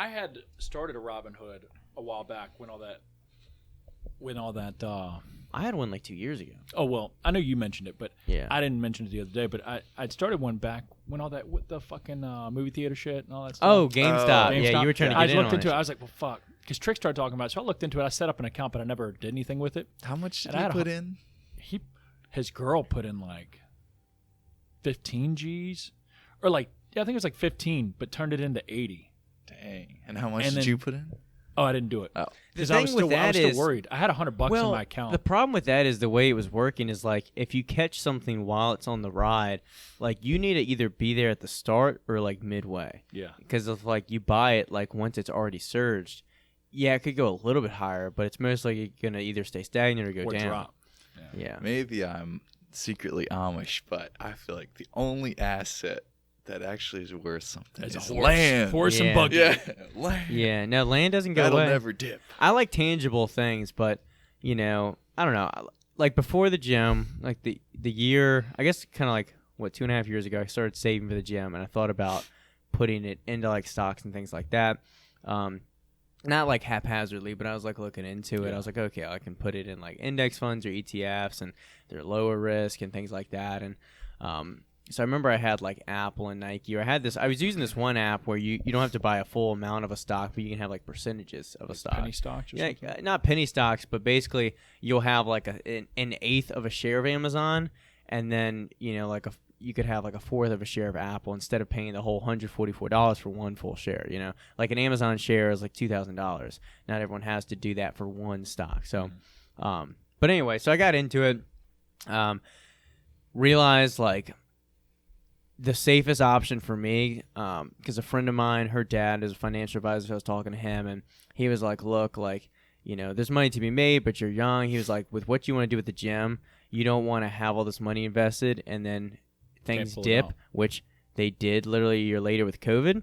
I had started a Robinhood a while back when all that. I had one like 2 years ago. Oh well, I know you mentioned it, but Yeah. I didn't mention it the other day. But I'd started one back when all that with the fucking movie theater shit and all that stuff. Oh, GameStop. Yeah, GameStop. you were trying to I get in looked on into it. it. I was like, well, fuck, because Trick started talking about it. So I looked into it. I set up an account, but I never did anything with it. How much did And I he had put in? His girl put in like 15 G's, or like I think it was like 15, but turned it into 80. Dang. And how much And did then- you put in? Oh, I didn't do it. Oh. Because The I was thing with still, I that was still is- worried. I had $100 in my account. The problem with that is the way it was working is like if you catch something while it's on the ride, like you need to either be there at the start or like midway. Yeah. Because if like you buy it like once it's already surged, yeah, it could go a little bit higher, but it's most likely gonna either stay stagnant or go Or down. drop. Yeah. Maybe I'm secretly Amish, but I feel like the only asset that actually is worth something It's is a horse. land. Horse and Yeah. buggy. Yeah, land. Yeah. No, land doesn't go That'll away. never dip. I like tangible things, but you know, I don't know. Like before the gym, like the year, I guess, kind of like 2.5 years ago, I started saving for the gym, and I thought about putting it into like stocks and things like that. Not like haphazardly, but I was like looking into it. Yeah. I was like, okay, I can put it in like index funds or ETFs, and they're lower risk and things like that. And so I remember I had like Apple and Nike, or I was using this one app where you don't have to buy a full amount of a stock, but you can have like percentages of a stock. Penny stocks or Yeah, something? not penny stocks, but basically you'll have like an eighth of a share of Amazon, and then you could have like a fourth of a share of Apple instead of paying the whole $144 for one full share. Like an Amazon share is like $2,000. Not everyone has to do that for one stock. So, but anyway, so I got into it. Realized like the safest option for me, because a friend of mine, her dad is a financial advisor, so I was talking to him, and he was like, look, like, there's money to be made, but you're young. He was like, with what you want to do at the gym, you don't want to have all this money invested and then things pull it dip, out. which they did literally a year later with COVID.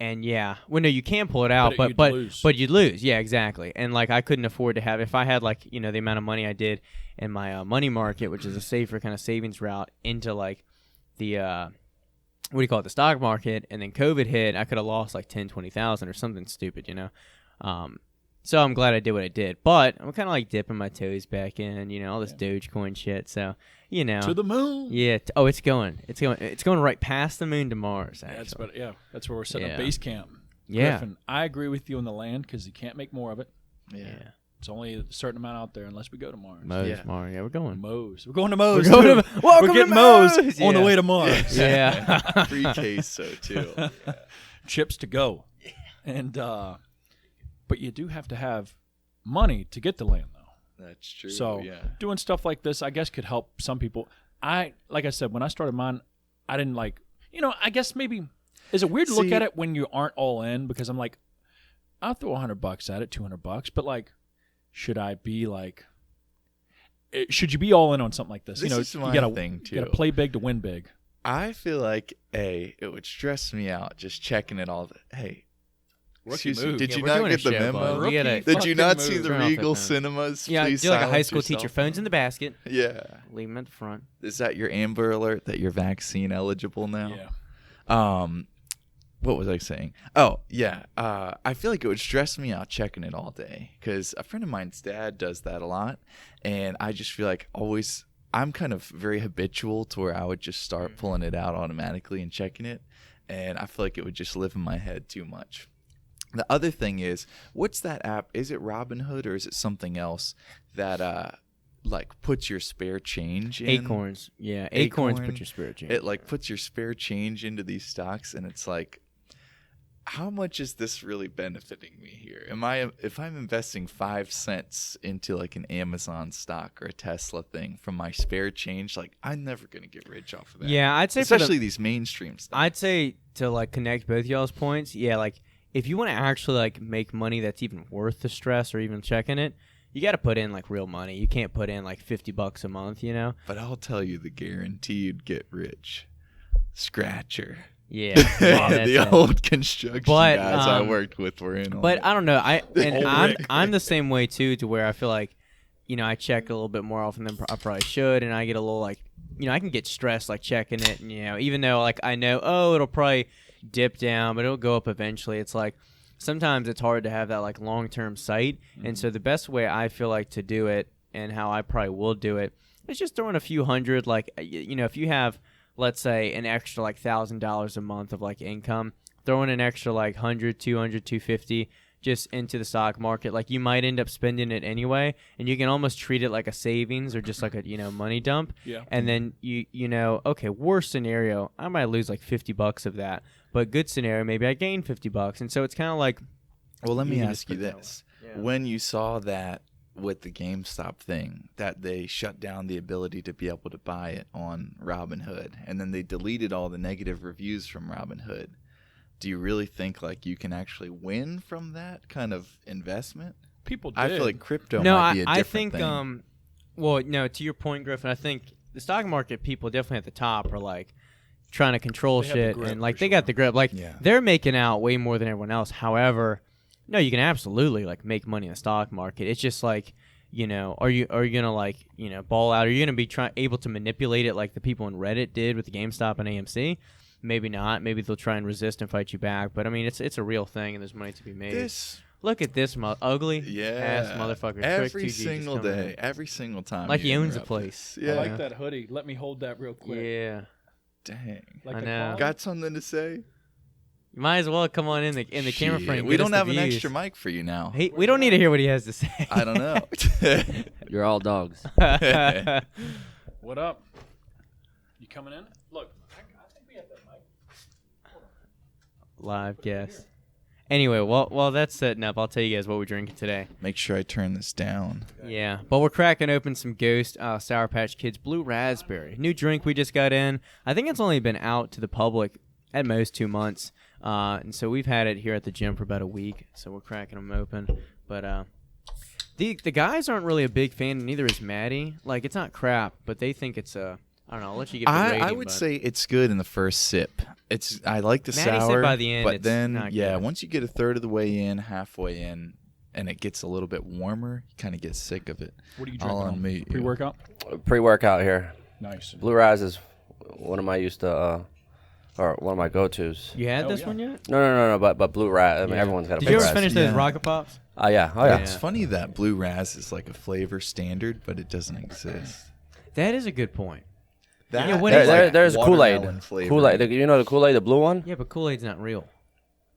And yeah, well, no, you can pull it out, But you'd lose. Yeah, exactly. And like I couldn't afford to have, if I had like the amount of money I did in my money market, which is a safer kind of savings route, into like the the stock market, and then COVID hit, I could have lost like 10,000-20,000 or something stupid, So I'm glad I did what I did, but I'm kind of like dipping my toes back in, all this Dogecoin shit. So To the moon. yeah. It's going right past the moon to Mars. Actually. That's where we're setting Yeah. up base camp. Yeah. Griffin, I agree with you on the land because you can't make more of it. Yeah. It's only a certain amount out there unless we go to Mars. Mars, Yeah. Mars. Yeah, we're going. Moe's. We're going to Moe's. We're going too. to- welcome We're to getting Moe's Moe's. on the Yeah. way to Mars. Yeah. Free queso too. Yeah. Chips to go. And but you do have to have money to get the land though. That's true. So yeah. doing stuff like this, I guess, could help some people. Like I said, when I started mine, I didn't like, I guess maybe, is it weird to look See- at it when you aren't all in? Because I'm like, I'll throw $100 at it, $200, but like, should I be like, should you be all in on something like this? This is you my gotta, thing, You gotta too. play big to win big. I feel like it would stress me out just checking it all. Hey, Rookie excuse me, move. did Yeah, you we're not doing a get the show, memo? bud. We gotta- Did you not see move. the Turn off the Regal phone. Cinemas? Yeah, Please do like a high silence school teacher. yourself. Phones in the basket. Yeah. Leave them at the front. Is that your Amber Alert that you're vaccine eligible now? Yeah. What was I saying? Oh, yeah. I feel like it would stress me out checking it all day because a friend of mine's dad does that a lot. And I just feel like I'm kind of very habitual to where I would just start pulling it out automatically and checking it. And I feel like it would just live in my head too much. The other thing is, what's that app? Is it Robinhood or is it something else that like puts your spare change in? Acorns. Yeah, Acorns Acorn. put your spirit in. It like puts your spare change into these stocks, and it's like, how much is this really benefiting me here? If I'm investing 5 cents into like an Amazon stock or a Tesla thing from my spare change, like I'm never gonna get rich off of that. Yeah, I'd say especially these mainstream stocks. I'd say to like connect both y'all's points. Yeah, like if you want to actually like make money that's even worth the stress or even checking it, you got to put in like real money. You can't put in like $50 a month, But I'll tell you the guaranteed get rich. Scratcher. Yeah, The old construction But, guys I worked with were in on But it. I don't know. Old Rick. I'm the same way too, to where I feel like, I check a little bit more often than I probably should, and I get a little like, I can get stressed like checking it, and even though like I know, it'll probably, dip down, but it'll go up eventually. It's like sometimes it's hard to have that like long-term sight. And so the best way I feel like to do it and how I probably will do it is just throwing a few hundred, like, if you have, let's say, an extra like $1,000 a month of like income, throwing an extra like 100, 200, 250 just into the stock market. Like you might end up spending it anyway, and you can almost treat it like a savings or just like a money dump. Yeah. And then okay, worst scenario, I might lose like $50 of that, but good scenario, maybe I gain $50. And so it's kind of like, Well, let me can ask you just put it that this: way. Yeah. when you saw that with the GameStop thing, that they shut down the ability to be able to buy it on Robinhood, and then they deleted all the negative reviews from Robinhood. Do you really think like you can actually win from that kind of investment? People did. I feel like crypto no, might be a different I think thing. well, no, to your point, Griffin, I think the stock market people definitely at the top are like trying to control They have the shit, grip, and like for they sure. got the grip. Like Yeah. they're making out way more than everyone else. However, no, you can absolutely like make money in the stock market. It's just like, are you gonna like ball out? Are you gonna be able to manipulate it like the people in Reddit did with the GameStop and AMC? Maybe not. Maybe they'll try and resist and fight you back. But I mean, it's a real thing, and there's money to be made. This, Look at this ugly yeah, ass motherfucker. every Trick 2G just single coming day, in. every single time. Like you he owns the interrupt place. us. I Yeah, like that hoodie. Let me hold that real quick. Yeah. dang. Like I the know. collar? Got something to say? You might as well come on in the camera Shit, frame. we get us don't the have an views. extra mic for you now. Hey, we don't need to hear what he has to say. I don't know. You're all dogs. What up? You coming in? Look, I think we have that mic. Live guest. Anyway, while that's setting up, I'll tell you guys what we're drinking today. Make sure I turn this down. Yeah, but we're cracking open some Ghost Sour Patch Kids Blue Raspberry. New drink we just got in. I think it's only been out to the public at most 2 months. And so we've had it here at the gym for about a week. So we're cracking them open. But the guys aren't really a big fan, and neither is Maddie. Like, it's not crap, but they think it's I don't know. I'll let you give the rating. I would but say it's good in the first sip. I like the Maddie said sour, by the end but it's then not yeah, good. once you get a third of the way in, halfway in, and it gets a little bit warmer, you kind of get sick of it. What are you All drinking? on me. Pre-workout? Pre-workout here. Nice. Blue Rise is one of my or one of my go-tos. You had Hell this yeah. one yet? No, but Blue Rise. I mean, Yeah. everyone's got a Did Blue you ever Rise. finish those Yeah. Rocket Pops? Oh yeah, oh yeah. It's funny that Blue Raz is like a flavor standard, but it doesn't exist. That is a good point. That, Yeah, what that's is There- it? there's watermelon Kool-Aid. flavor. Kool-Aid. You know the Kool-Aid, the blue one? Yeah, but Kool-Aid's not real.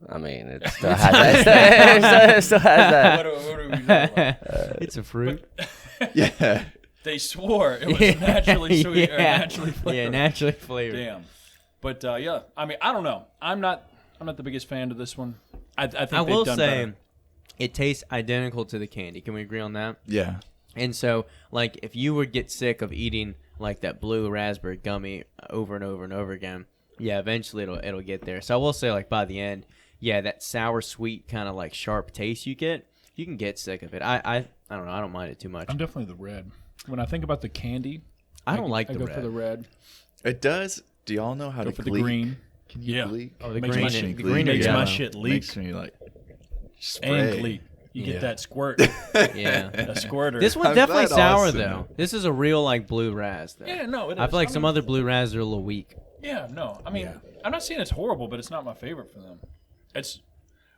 I mean, it still has that. It still has that. What do we know about? It's a fruit. Yeah. They swore it was naturally sweet or naturally flavored. Yeah, naturally flavored. Damn. But yeah, I mean, I don't know. I'm not the biggest fan of this one. I think I they've will done say, better. it tastes identical to the candy. Can we agree on that? Yeah. And so, like, if you would get sick of eating like that blue raspberry gummy over and over and over again, yeah, eventually it'll get there. So I will say, like, by the end, yeah, that sour sweet kind of like sharp taste you can get sick of it. I don't know. I don't mind it too much. I'm definitely the red. When I think about the candy, I don't like I the go red. for the red. It does. Do y'all know how Go to for the gleek? green. Can you Yeah. gleek? Oh, the Makes green my and shit the green or makes my yellow. shit leak Makes me like spray. and leak. You Yeah. get that squirt, Yeah. a squirter. This one's I'm definitely glad sour Austin- though. This is a real like blue raz though. Yeah, no, it I is. feel like I some mean- other blue raz are a little weak. Yeah, no. I mean, Yeah. I'm not saying it's horrible, but it's not my favorite for them. It's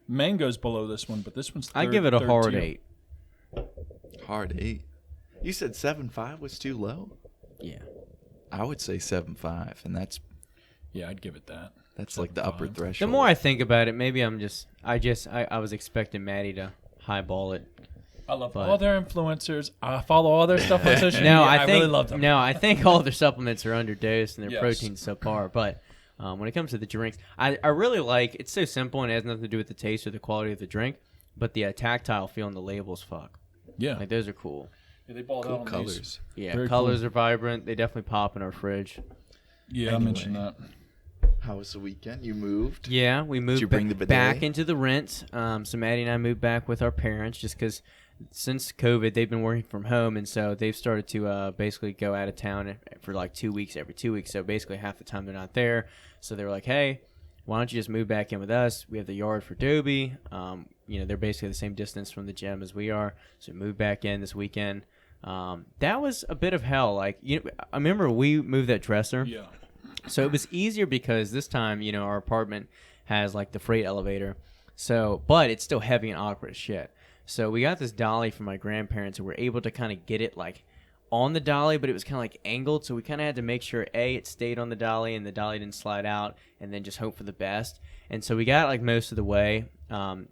mango's below this one, but this one's third, I give it a third hard tier. 8. Hard 8. You said 7.5 was too low? Yeah. I would say 7.5, and that's Yeah, I'd give it that. like the upper 7.5. threshold. The more I think about it, maybe I was expecting Maddie to highball it. I love But- all their influencers. I follow all their stuff on social No, media. I think really love them. no, I think all their supplements are underdosed and their Yes. protein's subpar. But when it comes to the drinks, I really like. It's so simple and it has nothing to do with the taste or the quality of the drink, but the tactile feel on the labels, fuck. Yeah, Like those are cool. yeah, they balled cool out on colors. these. Yeah, Very colors cool. are vibrant. They definitely pop in our fridge. Yeah, I Anyway. mentioned that. How was the weekend? You moved? Yeah, we moved you bring the bidet? back into the rent. So Maddie and I moved back with our parents just because since COVID, they've been working from home, and so they've started to basically go out of town for like 2 weeks, every 2 weeks. So basically half the time they're not there. So they were like, hey, why don't you just move back in with us? We have the yard for Dobie. They're basically the same distance from the gym as we are. So we moved back in this weekend. That was a bit of hell. Like, I remember we moved that dresser. Yeah, So it was easier because this time, our apartment has like the freight elevator. So, but it's still heavy and awkward as shit. So we got this dolly from my grandparents, and we're able to kind of get it like on the dolly, but it was kind of like angled. So we kind of had to make sure it stayed on the dolly and the dolly didn't slide out, and then just hope for the best. And so we got like most of the way, and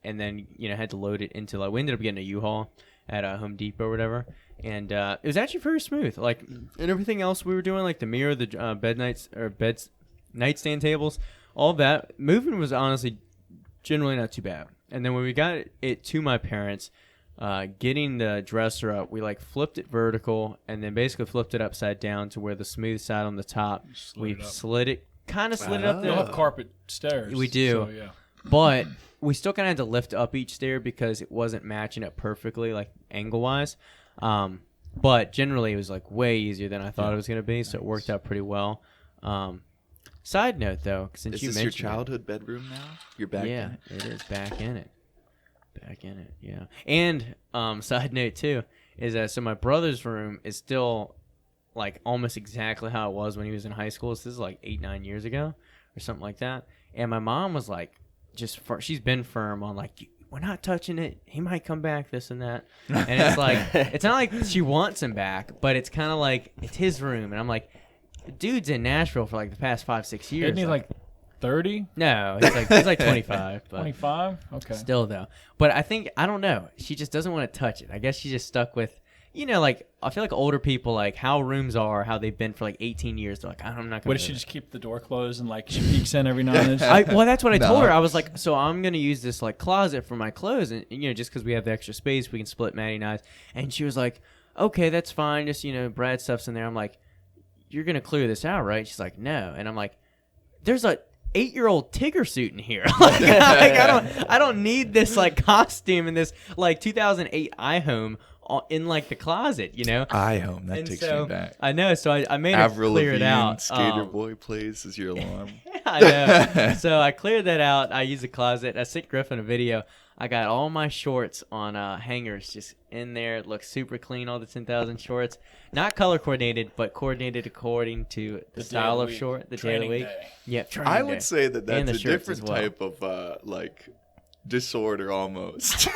then had to load it into like we ended up getting a U-Haul at Home Depot or whatever, and it was actually very smooth. Like, and everything else we were doing, like the mirror, the nightstand tables, all that moving was honestly generally not too bad. And then when we got it to my parents, getting the dresser up, we like flipped it vertical and then basically flipped it upside down to where the smooth side on the top, we slid it up You there. have carpet stairs. We do. So, yeah. But we still kind of had to lift up each stair because it wasn't matching up perfectly, like angle-wise. But generally, it was like way easier than I thought it was going to be, so it worked out pretty well. Side note, though, since Is you this mentioned your childhood bedroom now? You're back in it? it is back in it. Yeah. And side note, too, is that so my brother's room is still like almost exactly how it was when he was in high school. So this is like 8-9 years ago or something like that. And my mom was like, she's been firm on like, we're not touching it. He might come back, this and that. And it's like, it's not like she wants him back, but it's kind of like, it's his room. And I'm like, dude's in Nashville for like the past 5-6 years. Isn't he like 30? No, he's like 25. But 25? Okay. still though. But I don't know. She just doesn't want to touch it. I guess she's just stuck with, like I feel like older people, like how rooms are, how they've been for like 18 years. They're like, I'm not going to. What, does she just keep the door closed and like she peeks in every now and then? Well, that's what I told her. I was like, so I'm going to use this like closet for my clothes. And, just because we have the extra space, we can split Maddie and I's. And she was like, okay, that's fine. Just, Brad's stuff's in there. I'm like, you're going to clear this out, right? She's like, no. And I'm like, there's a 8-year-old Tigger suit in here. Like, I don't need this like costume in this like 2008 iHome in like the closet, iHome, that And takes so, me back. I know, so I made her Avril clear it Lavigne, out. Skater Boy plays as your alarm. I know. So I cleared that out. I used the closet. I sent Griffin a video. I got all my shorts on hangers just in there. It looks super clean, all the 10,000 shorts. Not color coordinated, but coordinated according to the style of short, the day of the week. Yeah, I would say that And that's the a shirts as different well. type of like disorder almost.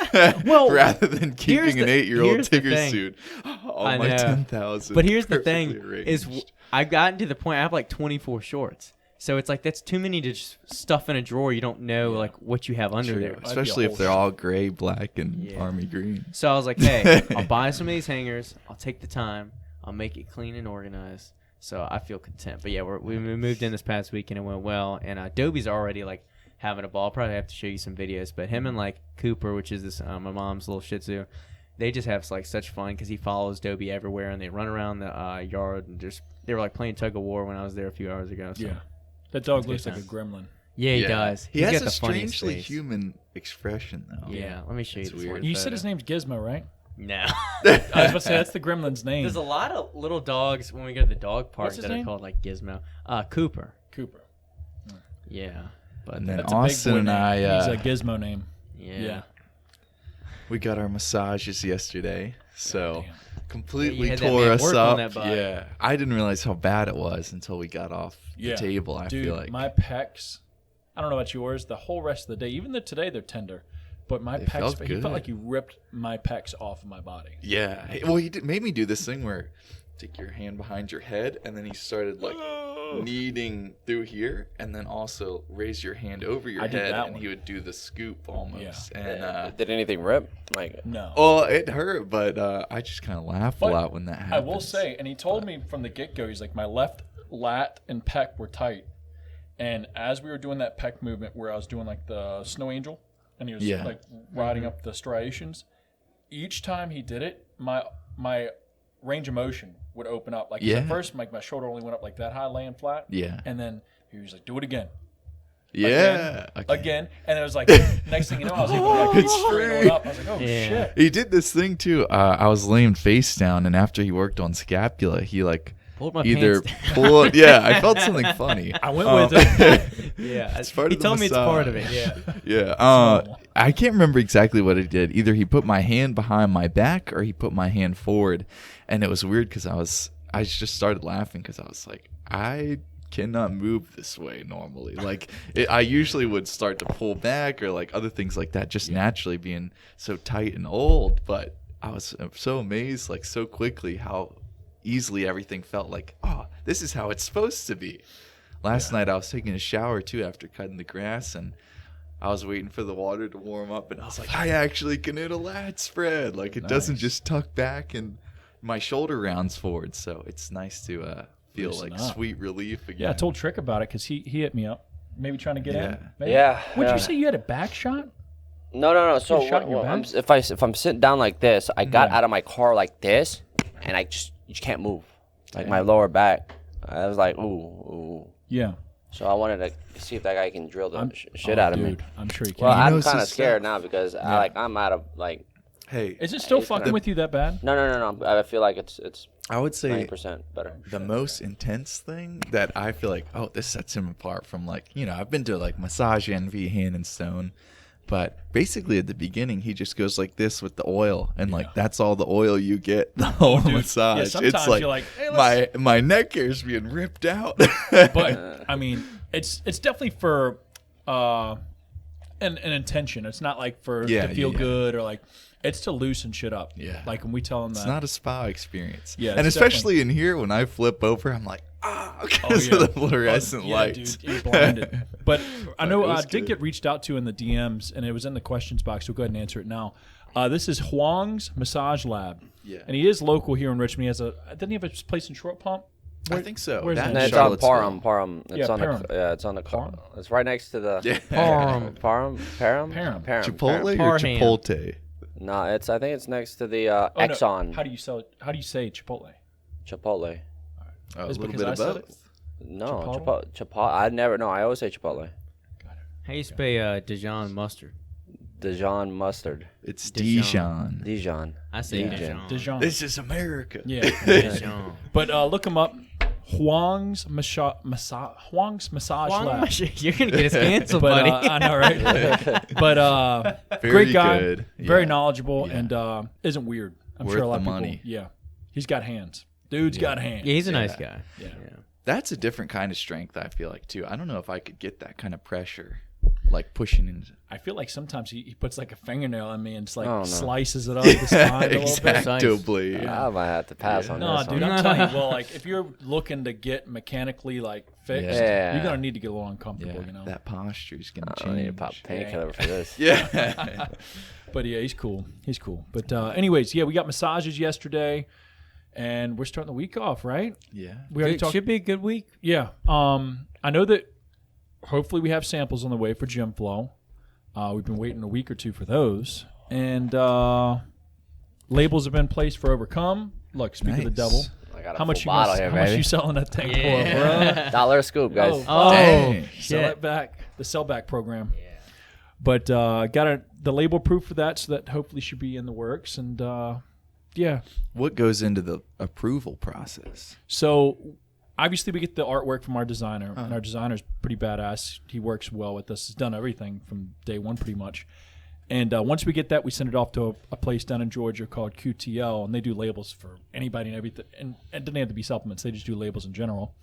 Well, rather than here's keeping an the- 8-year-old here's the Tigger thing. suit. All I my know. 10,000. But here's the thing: perfectly is arranged. I've gotten to the point I have like 24 shorts. So it's like that's too many to just stuff in a drawer. You don't know like what you have under True. there. Especially if they're all gray, black, and army green. So I was like, hey, I'll buy some of these hangers. I'll take the time. I'll make it clean and organized. So I feel content. But yeah, we moved in this past week and it went well. And Dobie's already like having a ball. I'll probably have to show you some videos. But him and like Cooper, which is this my mom's little Shih Tzu, they just have like such fun because he follows Dobie everywhere and they run around the yard and they were like playing tug of war when I was there a few hours ago. So. Yeah. That dog looks good like a gremlin. Yeah, he does. He He's has got a the funniest strangely face. human expression, though. Yeah, let me show you It's this weird. one You photo. said his name's Gizmo, right? No. I was about to say, that's the gremlin's name. There's a lot of little dogs when we go to the dog park What's his that are name? called like Gizmo. Cooper. Cooper. Yeah. But And then That's Austin a big and boy I, name. He's a Gizmo name. yeah. we got our massages yesterday, so completely Yeah, you had that tore man us work on up. that body. Yeah, I didn't realize how bad it was until we got off Yeah. the table. I Dude, feel like my pecs, I don't know about yours, the whole rest of the day, even though today they're tender, but my They pecs, felt he good. felt like you ripped my pecs off of my body. Yeah. Well, he made me do this thing where take your hand behind your head, and then he started like kneading through here, and then also raise your hand over your I did head, that and one. he would do the scoop almost. Yeah. And Did anything rip? Like, No. oh, it hurt, but I just kind of laugh a But lot when that happens. I will say, and he told me from the get-go, he's like, my left lat and pec were tight. And as we were doing that pec movement where I was doing like the snow angel, and he was Yeah. like riding up the striations, each time he did it, my range of motion would open up. Like Yeah. at first, my shoulder only went up like that high, laying flat. Yeah. And then he was like, do it again. Yeah. Again. And it was like, next thing you know, I was able to like, keep straight going up. I was like, oh, Yeah. shit. He did this thing too. I was laying face down, and after he worked on scapula, he like Pulled my either pants down. pulled. Yeah, I felt something funny. I went with it. Yeah. It's part he of the told me it's part of it. massage. Yeah. Yeah. I can't remember exactly what he did. Either he put my hand behind my back or he put my hand forward, and it was weird because I just started laughing because I was like, I cannot move this way normally. Like I usually would start to pull back or like other things like that, just naturally being so tight and old. But I was so amazed, like so quickly, how easily everything felt like, oh, this is how it's supposed to be. Last night I was taking a shower too after cutting the grass, and I was waiting for the water to warm up, and I was like, I actually can hit a lat spread. Like it doesn't just tuck back and my shoulder rounds forward. So it's nice to feel Loosen like up. sweet relief again. Yeah, I told Trick about it because he hit me up. Maybe trying to get in. Maybe? Yeah. Would yeah. you say you had a back shot? No. So You shot in your back? if I'm sitting down like this, I got out of my car like this, and you just can't move. Like my lower back. I was like, ooh. Yeah. So I wanted to see if that guy can drill the shit out of me. I'm sure he can. Well, He I'm knows kind of his scared stuff. now because I'm out of like. Hey, Is it still It's fucking gonna- with you that bad? No. I feel like it's I would say 90% better. the most intense thing that I feel like, oh, this sets him apart from like, I've been to like Massage Envy, Hand and Stone, but basically at the beginning he just goes like this with the oil, and like that's all the oil you get the whole massage. Yeah, It's sometimes like, you're like, hey, my neck hair's being ripped out. But I mean, it's definitely for an intention. It's not like for to feel good or like. It's to loosen shit up. Yeah. Like when we tell them that. It's not a spa experience. Yeah, and it's especially in here when I flip over, I'm like, because of the fluorescent lights. Dude, you're blinded. But I know it I was did good. get reached out to in the DMs, and it was in the questions box, so go ahead and answer it now. This is Huang's Massage Lab. Yeah. And he is local here in Richmond. He has doesn't he have a place in Short Pump? I think so. where's That that? and It's on Charlottesville. Parham. It's Yeah, on Parham. it's on the Parham? It's right next to the Yeah. Parham. Chipotle or Parham. Chipotle? No, I think it's next to the Oh, no. Exxon. How do you say Chipotle? Chipotle. Oh, a Is it little because bit I of said it? both. No, Chipotle? Chipotle. I never. No, I always say Chipotle. How you spell Dijon mustard? Dijon mustard. It's Dijon. Dijon. Dijon. I say Dijon. Dijon. This is America. Yeah. Dijon. But look him up. Huang's Massage Lab. You're gonna get us canceled, But buddy. I know, right? But Very great guy, good. very Yeah. knowledgeable, Yeah. and isn't weird. I'm Worth sure a lot the of people. money. Yeah, he's got hands. Dude's got hands. Yeah, he's a nice Yeah. guy. Yeah. That's a different kind of strength, I feel like, too. I don't know if I could get that kind of pressure, like pushing in. I feel like sometimes he puts like a fingernail on me and just like Oh, no. slices it up the spine a little bit. Exactly. I might have to pass on No, this dude, one. I'm telling you. Well, like if you're looking to get mechanically like fixed, Yeah. you're gonna need to get a little uncomfortable, Yeah, you know. that posture's going to I don't need to change. pop painkiller for this. Yeah. But yeah, he's cool. He's cool. But anyways, yeah, we got massages yesterday, and we're starting the week off, right? Yeah. We already It talked. should be a good week. Yeah. I know that hopefully we have samples on the way for GYMFLO. We've been waiting a week or two for those. And labels have been placed for Overcome. Look, speak of the Nice. devil. I got a How much full you bottle gonna, here, how much baby. you selling that thing Yeah. for, bro? $1 a scoop, guys. Oh, Dang. Sell shit. it back. The sellback program. Yeah. But got the label proof for that, so that hopefully should be in the works. And yeah. What goes into the approval process? So obviously we get the artwork from our designer, and our designer's pretty badass. He works well with us. He's done everything from day one pretty much. And once we get that, we send it off to a place down in Georgia called QTL, and they do labels for anybody and everything. And it doesn't have to be supplements. They just do labels in general.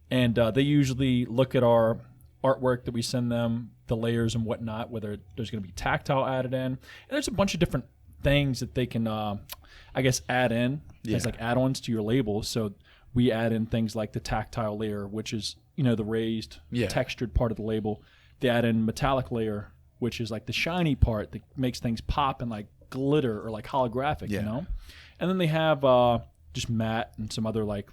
And they usually look at our artwork that we send them, the layers and whatnot, whether there's going to be tactile added in. And there's a bunch of different things that they can, I guess, add in as like add-ons to your labels. So we add in things like the tactile layer, which is, the raised, textured part of the label. They add in metallic layer, which is like the shiny part that makes things pop and like glitter or like holographic, you know? And then they have just matte and some other like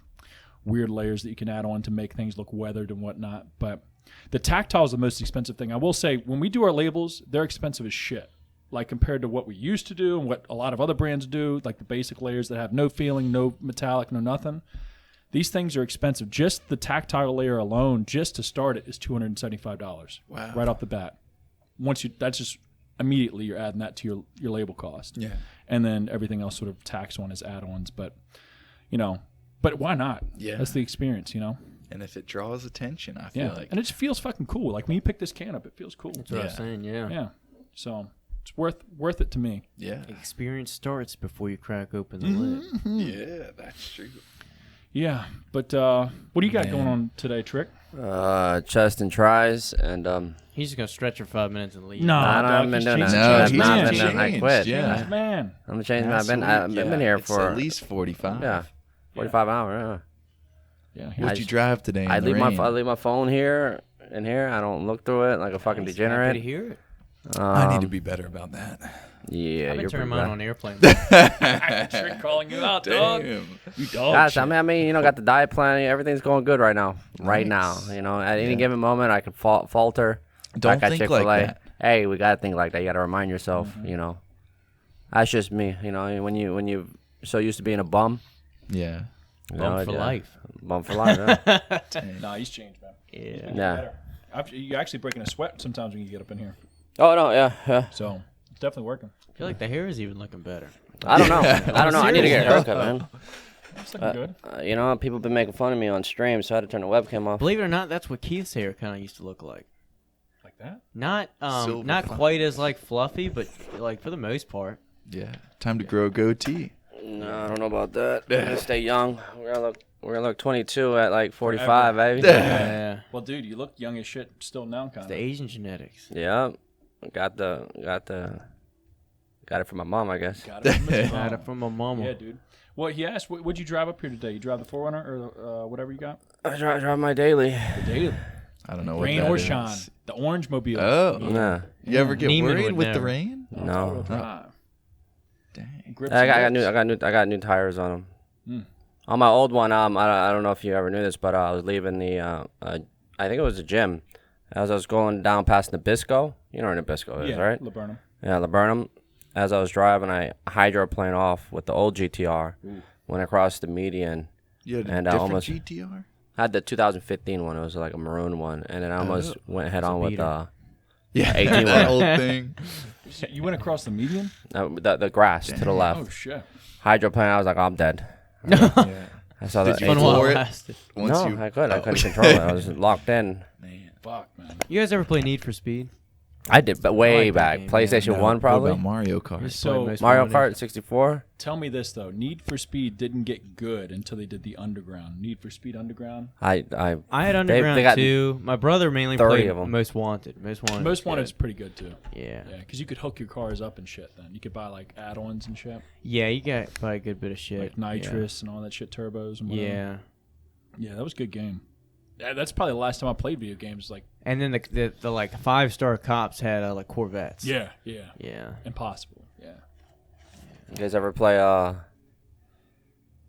weird layers that you can add on to make things look weathered and whatnot. But the tactile is the most expensive thing. I will say, when we do our labels, they're expensive as shit. Like compared to what we used to do and what a lot of other brands do, like the basic layers that have no feeling, no metallic, no nothing. These things are expensive. Just the tactile layer alone, just to start it, is $275. Wow. Right off the bat. That's just immediately you're adding that to your label cost. Yeah. And then everything else sort of tax on as add-ons. But, but why not? Yeah. That's the experience, And if it draws attention, I feel Yeah. like. And it just feels fucking cool. Like when you pick this can up, it feels cool. That's what I was saying. Yeah. Yeah. So it's worth it to me. Yeah. Experience starts before you crack open the lid. Yeah, that's true. Yeah. But what do you got Man. going on today, Trick? Chest and tries, and He's just gonna stretch for 5 minutes and leave. No, I dog, haven't he's been doing changed that. No, his he's man. I've been- I changed, quit. yeah. Man. I'm changing. Last I've week, been here it's for at least 45. yeah, 45 an hour. Yeah, What'd you drive today? I in the leave rain? I leave my phone here and here. I don't look through it like a fucking Happy to degenerate. hear it. I need to be better about that. Yeah, I've been you're turning pretty mine bad. on airplane. Trick calling you out, dog. Damn. You dog. Gosh, shit. I mean, got the diet plan. Everything's going good right now. Right now, Nice. at any Yeah. given moment, I could falter. Don't back at think like Chick-fil-A. that. Hey, we gotta think like that. You gotta remind yourself. That's just me. When you so used to being a bum. Yeah. Bum for life. Bum for life. Yeah. Nah, he's changed, man. Yeah. Yeah. You're actually breaking a sweat sometimes when you get up in here. Oh no, yeah. So it's definitely working. I feel like the hair is even looking better. I don't know. I need to get a haircut, man. It's looking good. People been making fun of me on stream, so I had to turn the webcam off. Believe it or not, that's what Keith's hair kind of used to look like. Like that? Not Silver not fox. quite as like fluffy, but like for the most part. Yeah. Time to grow a goatee. No, I don't know about that. We're gonna stay young. We're gonna look 22 at like 45, baby. Yeah. Well, dude, you look young as shit still now, kind The of. Asian genetics. Yeah, got it from my mom, I guess. Got it from his Got mom. it from my mama. Yeah, dude. Well, he asked, what'd you drive up here today? You drive the 4Runner or whatever you got? I drive my daily. The Daily. I don't know what Rain that or is. shine. The Orange Mobile. Oh. Yeah. You ever get Neiman worried would with the never. rain? No. all-wheel No. drive. Dang. Grips I and got new tires on them. On my old one, I don't know if you ever knew this, but I was leaving the I think it was the gym. As I was going down past Nabisco, you know where Nabisco is, Yeah, right? Laburnum. Yeah, Laburnum. As I was driving, I hydroplaned off with the old GTR. Went across the median. You had a And I different almost- GTR? I had the 2015 one. It was like a maroon one, and then I almost went head on with beater. Yeah. 18 that one. old thing. You went across the median? The grass to the left. Oh, shit. Hydroplaned. I was like, I'm dead. Yeah. I saw Did that. you Fun 18 while floor it it? lasted. Once No, you, I couldn't Oh. control it. I was locked in. Man. Fuck, man. You guys ever play Need for Speed? I did, but way like that back. game, PlayStation No, 1 what probably. about Mario Kart? Just So, played most Mario wanted. Kart 64. Tell me this, though. Need for Speed didn't get good until they did the Underground. Need for Speed Underground? I I had Underground got too. My brother mainly 30 played of 'em. Most Wanted. Most Wanted. Most was Wanted good. is pretty good, too. Yeah. Yeah, because you could hook your cars up and shit then. You could buy, like, add-ons and shit. Yeah, you got probably a good bit of shit. Like nitrous and all that shit, turbos and whatever. Yeah. Yeah, that was a good game. Yeah, that's probably the last time I played video games. Like, And then the like 5-star cops had like Corvettes. yeah. Yeah. Impossible. Yeah. You guys ever play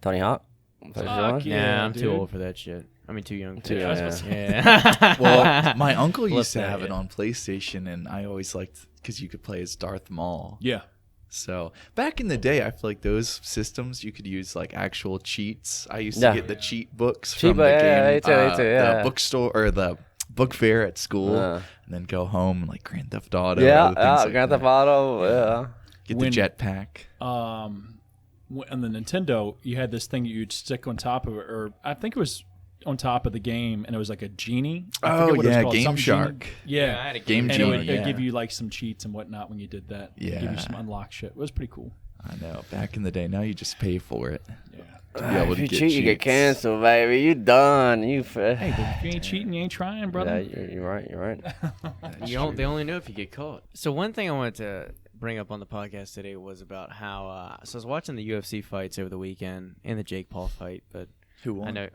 Tony Hawk? PlayStation Fuck 1? yeah. Nah, I'm dude. too old for that shit. I mean, too young. Too for young, that. yeah. Yeah. Well, my uncle Flip used to that, have it yeah. on PlayStation, and I always liked because you could play as Darth Maul. Yeah. So back in the day, I feel like those systems you could use like actual cheats. I used Yeah. to get the cheat books Cheat from book, the yeah, game, me too, me too, yeah. the bookstore or the book fair at school, Yeah. and then go home and like Grand Theft Auto. Yeah, other things like Grand that. Theft Auto. Yeah. Get When- the jetpack. On the Nintendo, you had this thing you'd stick on top of it, or I think it was on top of the game, and it was like a genie. I Oh, forget what it was yeah, called, Game something Shark. Genie. Yeah. I had a Game And it Genie, would it'd yeah. give you like some cheats and whatnot when you did that. It'd give you Yeah. some unlock shit. It was pretty cool. I know. Back in the day, now you just pay for it. Yeah. To be able If to you get cheat, you get cheats. canceled, baby. You done. You. Hey, but if you ain't cheating, you ain't trying, brother. Yeah, you're right. You're right. They only know if you get caught. So one thing I wanted to bring up on the podcast today was about how so I was watching the UFC fights over the weekend and the Jake Paul fight, but Who won? I know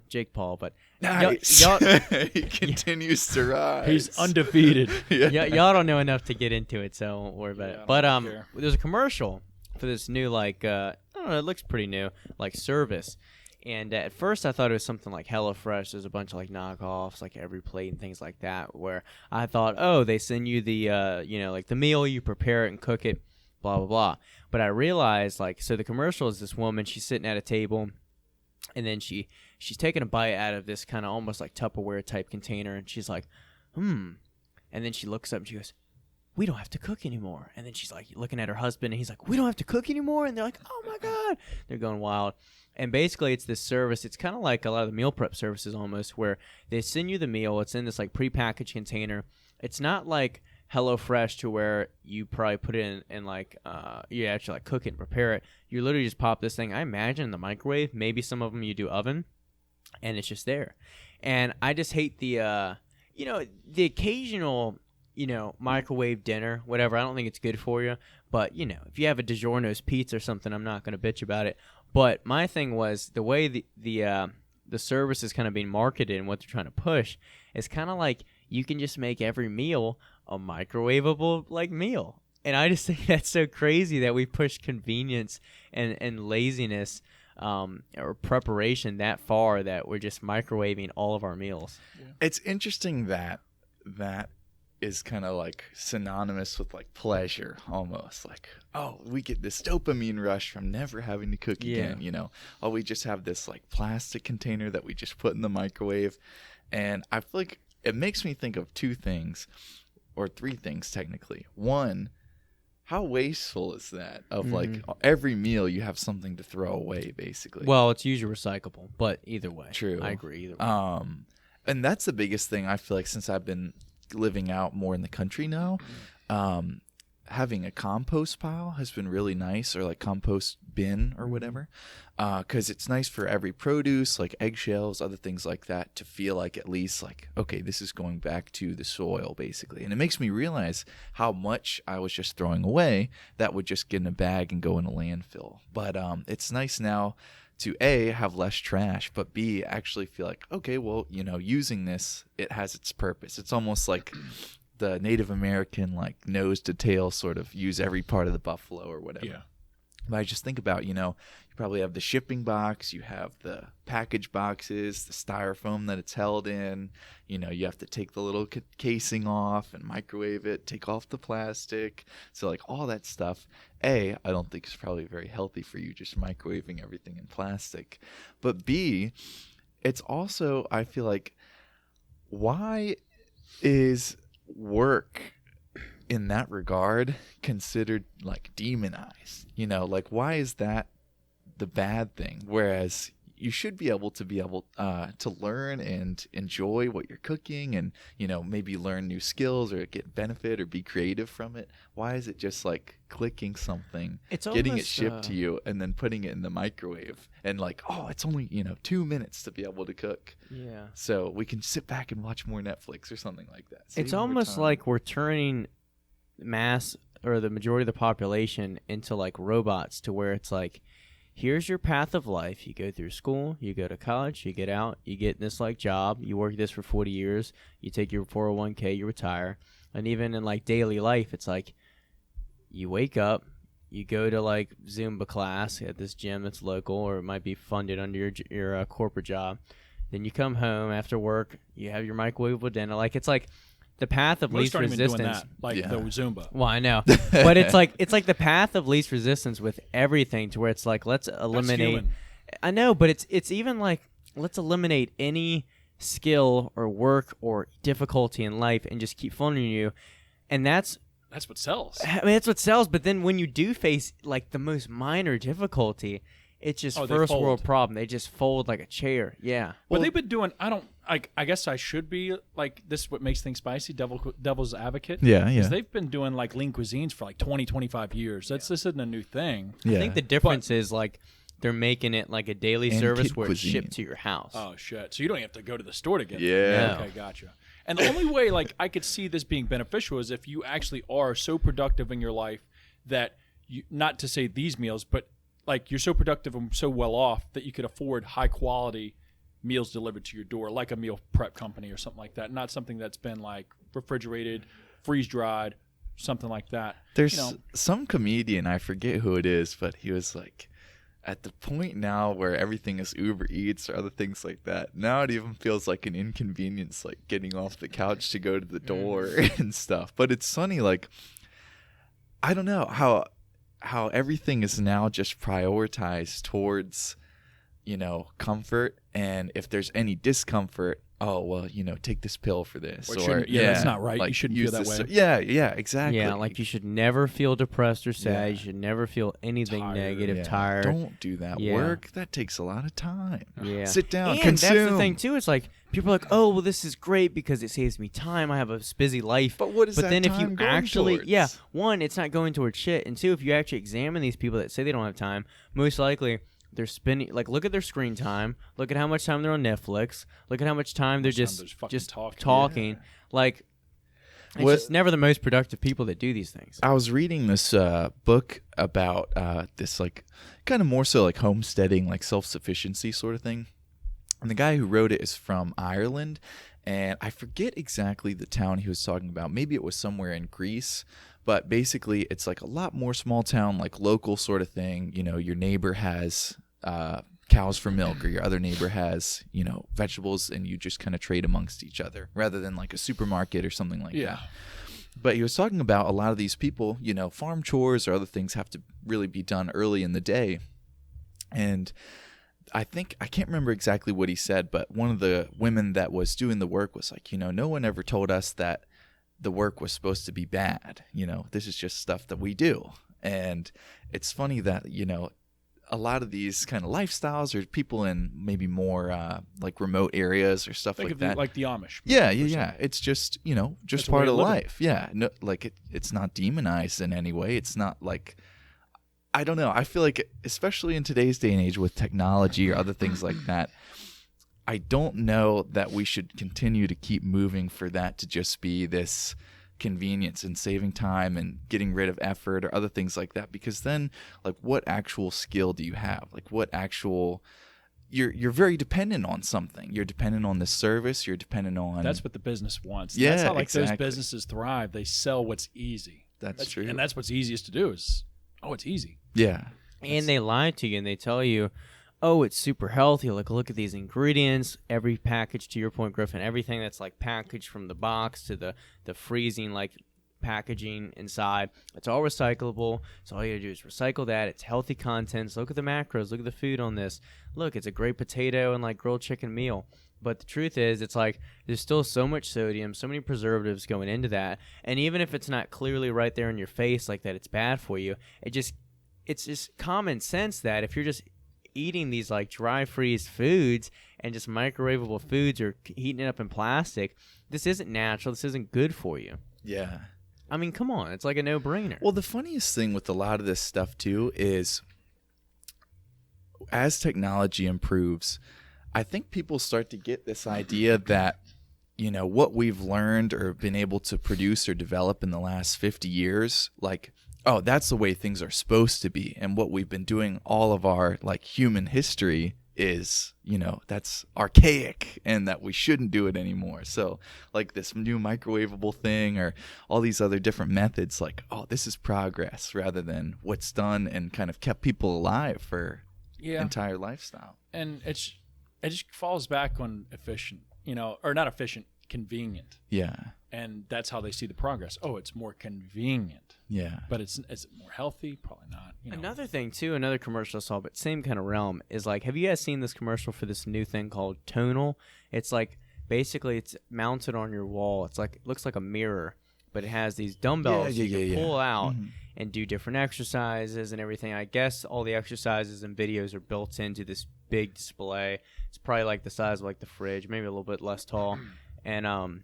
Jake Paul, but Nice. y'all, He continues to rise. He's undefeated. y'all don't know enough to get into it, so I won't worry about Yeah, it. I But don't care. there's a commercial for this new like I don't know, it looks pretty new, like service. And at first I thought it was something like HelloFresh. There's a bunch of like knockoffs, like Every Plate and things like that, where I thought, oh, they send you the like the meal, you prepare it and cook it, blah blah blah. But I realized so the commercial is this woman, she's sitting at a table, and then she's taking a bite out of this kind of almost like Tupperware type container, and she's like, and then she looks up and she goes, we don't have to cook anymore. And then she's like looking at her husband, and he's like, we don't have to cook anymore. And they're like, oh my God. They're going wild. And basically it's this service. It's kind of like a lot of the meal prep services almost, where they send you the meal. It's in this like prepackaged container. It's not like HelloFresh to where you probably put it in like you actually like cook it and prepare it. You literally just pop this thing, I imagine, in the microwave. Maybe some of them you do oven. and it's just there. And I just hate the the occasional microwave dinner, whatever. I don't think it's good for you. But if you have a DiGiorno's pizza or something, I'm not going to bitch about it. But my thing was the way the service is kind of being marketed and what they're trying to push is kind of like you can just make every meal a microwavable meal. And I just think that's so crazy that we push convenience and laziness or preparation that far that we're just microwaving all of our meals. Yeah. It's interesting that is kind of like synonymous with like pleasure almost. Like, oh, we get this dopamine rush from never having to cook again, Oh, we just have this like plastic container that we just put in the microwave. And I feel like it makes me think of two things, or three things technically. One, how wasteful is that of like every meal you have something to throw away basically? Well, it's usually recyclable, but either way. True. I agree either way. And that's the biggest thing I feel like since I've been living out more in the country now. Having a compost pile has been really nice, or like compost bin or whatever, because it's nice for every produce, like eggshells, other things like that, to feel like at least like, okay, this is going back to the soil basically. And it makes me realize how much I was just throwing away that would just get in a bag and go in a landfill. But it's nice now to A, have less trash, but B, actually feel like, okay, well, using this, it has its purpose. It's almost like the Native American like nose to tail sort of use every part of the buffalo or whatever. Yeah. But I just think about, you probably have the shipping box, you have the package boxes, the styrofoam that it's held in, you have to take the little casing off and microwave it, take off the plastic. So like all that stuff, A, I don't think it's probably very healthy for you just microwaving everything in plastic. But B, it's also, I feel like, why is work in that regard considered like demonized? Like why is that the bad thing, whereas you should be able to to learn and enjoy what you're cooking and maybe learn new skills or get benefit or be creative from it? Why is it just like clicking something, getting it shipped to you, and then putting it in the microwave and like, oh, it's only 2 minutes to be able to cook, so we can sit back and watch more Netflix or something like that? It's almost like we're turning mass or the majority of the population into like robots, to where it's like, here's your path of life. You go through school, you go to college, you get out, you get this like job, you work this for 40 years, you take your 401k, you retire. And even in like daily life, it's like you wake up, you go to like Zumba class at this gym that's local, or it might be funded under your corporate job. Then you come home after work, you have your microwavable dinner. Like it's like the path of least resistance. Doing that, like the Zumba. Well, I know, but it's like the path of least resistance with everything, to where it's like, let's eliminate. I know, but it's even like, let's eliminate any skill or work or difficulty in life and just keep funding you, and that's what sells. I mean, that's what sells. But then when you do face like the most minor difficulty, it's just first world problem. They just fold like a chair. Yeah. Well, they've been doing. I guess I should be like, this is what makes things spicy. Devil's advocate. Yeah. Because they've been doing like lean cuisines for like 20, 25 years. This isn't a new thing. Yeah. I think the difference is like they're making it like a daily service where it's shipped to your house. Oh shit! So you don't have to go to the store to get it. Yeah. No. Okay, gotcha. And the only way like I could see this being beneficial is if you actually are so productive in your life that you, not to say these meals, but like you're so productive and so well off that you could afford high quality meals delivered to your door, like a meal prep company or something like that. Not something that's been like refrigerated, freeze dried, something like that. There's some comedian, I forget who it is, but he was like, at the point now where everything is Uber Eats or other things like that, now it even feels like an inconvenience, like getting off the couch to go to the door and stuff. But it's funny, like, I don't know how everything is now just prioritized towards, comfort. And if there's any discomfort, oh, well, take this pill for this. Or that's not right. Like, you shouldn't feel that way. Yeah, exactly. Yeah, like you should never feel depressed or sad. Yeah. You should never feel anything negative, tired. Don't do that. Yeah. Work, that takes a lot of time. Yeah. Sit down, and consume. That's the thing, too. It's like, people are like, oh, well, this is great because it saves me time. I have a busy life. But what is that then time if you going actually, towards? One, it's not going towards shit. And two, if you actually examine these people that say they don't have time, most likely they're spending, like, look at their screen time. Look at how much time they're on Netflix. Look at how much time they're just talking. Yeah. Like, it's just never the most productive people that do these things. I was reading this book about this, like, kind of more so like homesteading, like self-sufficiency sort of thing. And the guy who wrote it is from Ireland. And I forget exactly the town he was talking about. Maybe it was somewhere in Greece. But basically, it's like a lot more small town, like local sort of thing. You know, your neighbor has cows for milk, or your other neighbor has, you know, vegetables, and you just kind of trade amongst each other rather than like a supermarket or something like that. But he was talking about a lot of these people, you know, farm chores or other things have to really be done early in the day. And I can't remember exactly what he said, but one of the women that was doing the work was like, you know, no one ever told us that the work was supposed to be bad. You know, this is just stuff that we do. And it's funny that, you know, a lot of these kind of lifestyles, or people in maybe more like remote areas or stuff like that. Like the Amish. Yeah. It's just, you know, just part of life. Yeah. No, like it's not demonized in any way. It's not like, I don't know. I feel like, especially in today's day and age with technology or other things like that, I don't know that we should continue to keep moving for that to just be this convenience and saving time and getting rid of effort or other things like that. Because then, like, what actual skill do you have? Like, what actual... You're very dependent on something. You're dependent on the service. You're dependent on... That's what the business wants. Yeah, that's how, like, exactly. those businesses thrive. They sell what's easy. That's true. And that's what's easiest to do is, it's easy. Yeah. And they lie to you and they tell you, oh, it's super healthy. Like, look at these ingredients. Every package, to your point, Griffin, everything that's like packaged from the box to the freezing, like packaging inside, it's all recyclable. So all you gotta do is recycle that. It's healthy contents. Look at the macros. Look at the food on this. Look, it's a great potato and like grilled chicken meal. But the truth is, it's like there's still so much sodium, so many preservatives going into that. And even if it's not clearly right there in your face, like that it's bad for you, it's just common sense that if you're just eating these like dry freeze foods and just microwavable foods or heating it up in plastic, this isn't natural. This isn't good for you. Yeah. I mean, come on. It's like a no-brainer. Well, the funniest thing with a lot of this stuff, too, is as technology improves, I think people start to get this idea that, you know, what we've learned or been able to produce or develop in the last 50 years, like, oh, that's the way things are supposed to be. And what we've been doing all of our, like, human history is, you know, that's archaic and that we shouldn't do it anymore. So, like, this new microwavable thing or all these other different methods, like, oh, this is progress rather than what's done and kind of kept people alive for entire lifestyle. And it just falls back on efficient, you know, or not efficient, convenient. Yeah. And that's how they see the progress. Oh, it's more convenient. Yeah. But is it more healthy? Probably not. You know. Another thing, too, another commercial I saw, but same kind of realm, is like, have you guys seen this commercial for this new thing called Tonal? It's like, basically, it's mounted on your wall. It's like, it looks like a mirror, but it has these dumbbells you can pull out and do different exercises and everything. I guess all the exercises and videos are built into this big display. It's probably like the size of like the fridge, maybe a little bit less tall. And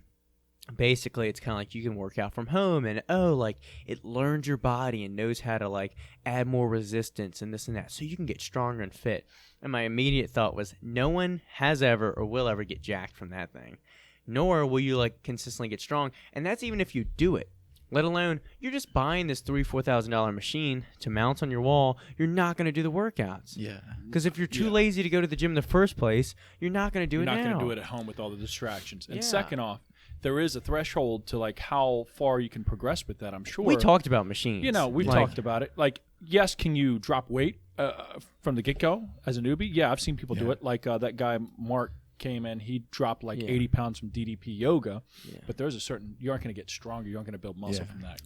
basically it's kind of like you can work out from home, and like it learns your body and knows how to like add more resistance and this and that, so you can get stronger and fit. And my immediate thought was, no one has ever or will ever get jacked from that thing, nor will you like consistently get strong. And that's even if you do it, let alone you're just buying this $3,000-$4,000 machine to mount on your wall. You're not going to do the workouts. Yeah. Because if you're too lazy to go to the gym in the first place, you're not going to do it now. You're not going to do it at home with all the distractions. And second off, there is a threshold to like how far you can progress with that, I'm sure. We talked about machines. You know, we talked about it. Like, yes, can you drop weight from the get-go as a newbie? Yeah, I've seen people do it. Like that guy, Mark, came in, he dropped like 80 pounds from DDP yoga, but there's a certain, you aren't going to get stronger, you aren't going to build muscle from that.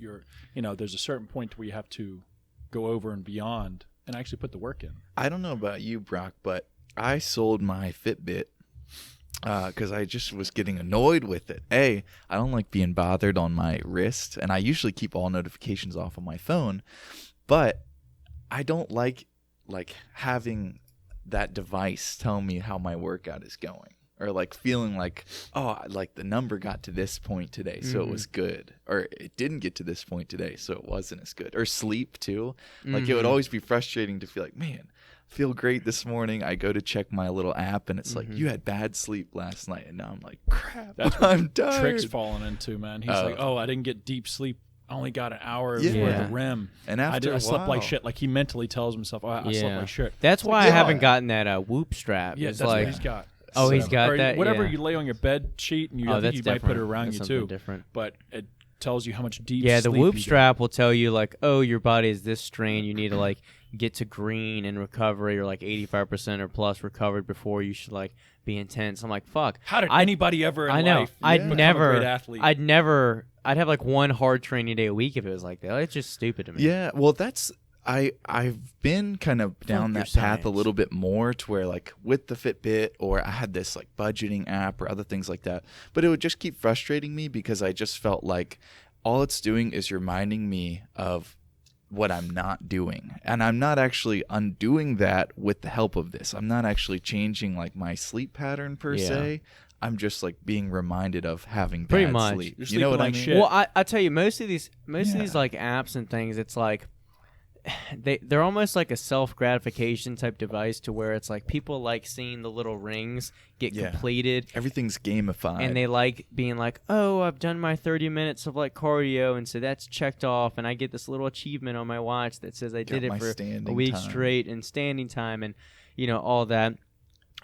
There's a certain point where you have to go over and beyond and actually put the work in. I don't know about you, Brock, but I sold my Fitbit because I just was getting annoyed with it. I don't like being bothered on my wrist, and I usually keep all notifications off on my phone, but I don't like having that device tell me how my workout is going. or like feeling like, oh, like the number got to this point today, so it was good, or it didn't get to this point today, so it wasn't as good. Or sleep too. Like it would always be frustrating to feel like, man, I feel great this morning. I go to check my little app and it's like, you had bad sleep last night, and now I'm like, crap, I'm tired. Trick's falling into, man. He's like, oh, I didn't get deep sleep. I only got an hour worth of REM. And after I slept like shit. Like he mentally tells himself, I slept like shit. That's why I haven't gotten that Whoop strap. Yeah, it's that's like, what he's got. Oh, he's got or that. Whatever you lay on your bed sheet, and I think you might put it around that's you too. Different. But it tells you how much deep. Yeah, sleep the Whoop you strap will tell you like, oh, your body is this strain. You need to like get to green and recovery, or like 85% or plus recovered before you should like be intense. I'm like, fuck. How did anybody ever in life I'd become a great athlete? I'd have like one hard training day a week if it was like that. It's just stupid to me. Yeah, well, I've been kind of down that path a little bit more, to where like with the Fitbit, or I had this like budgeting app or other things like that, but it would just keep frustrating me because I just felt like all it's doing is reminding me of what I'm not doing, and I'm not actually undoing that with the help of this. I'm not actually changing like my sleep pattern per se. I'm just like being reminded of having pretty bad much sleep. You're You know what like I mean? shit. Well, I tell you, most of these like apps and things, it's like they're almost like a self-gratification type device, to where it's like people like seeing the little rings get completed. Everything's gamified. And they like being like, oh, I've done my 30 minutes of like cardio, and so that's checked off, and I get this little achievement on my watch that says I did it for a week straight, and standing time, and all that.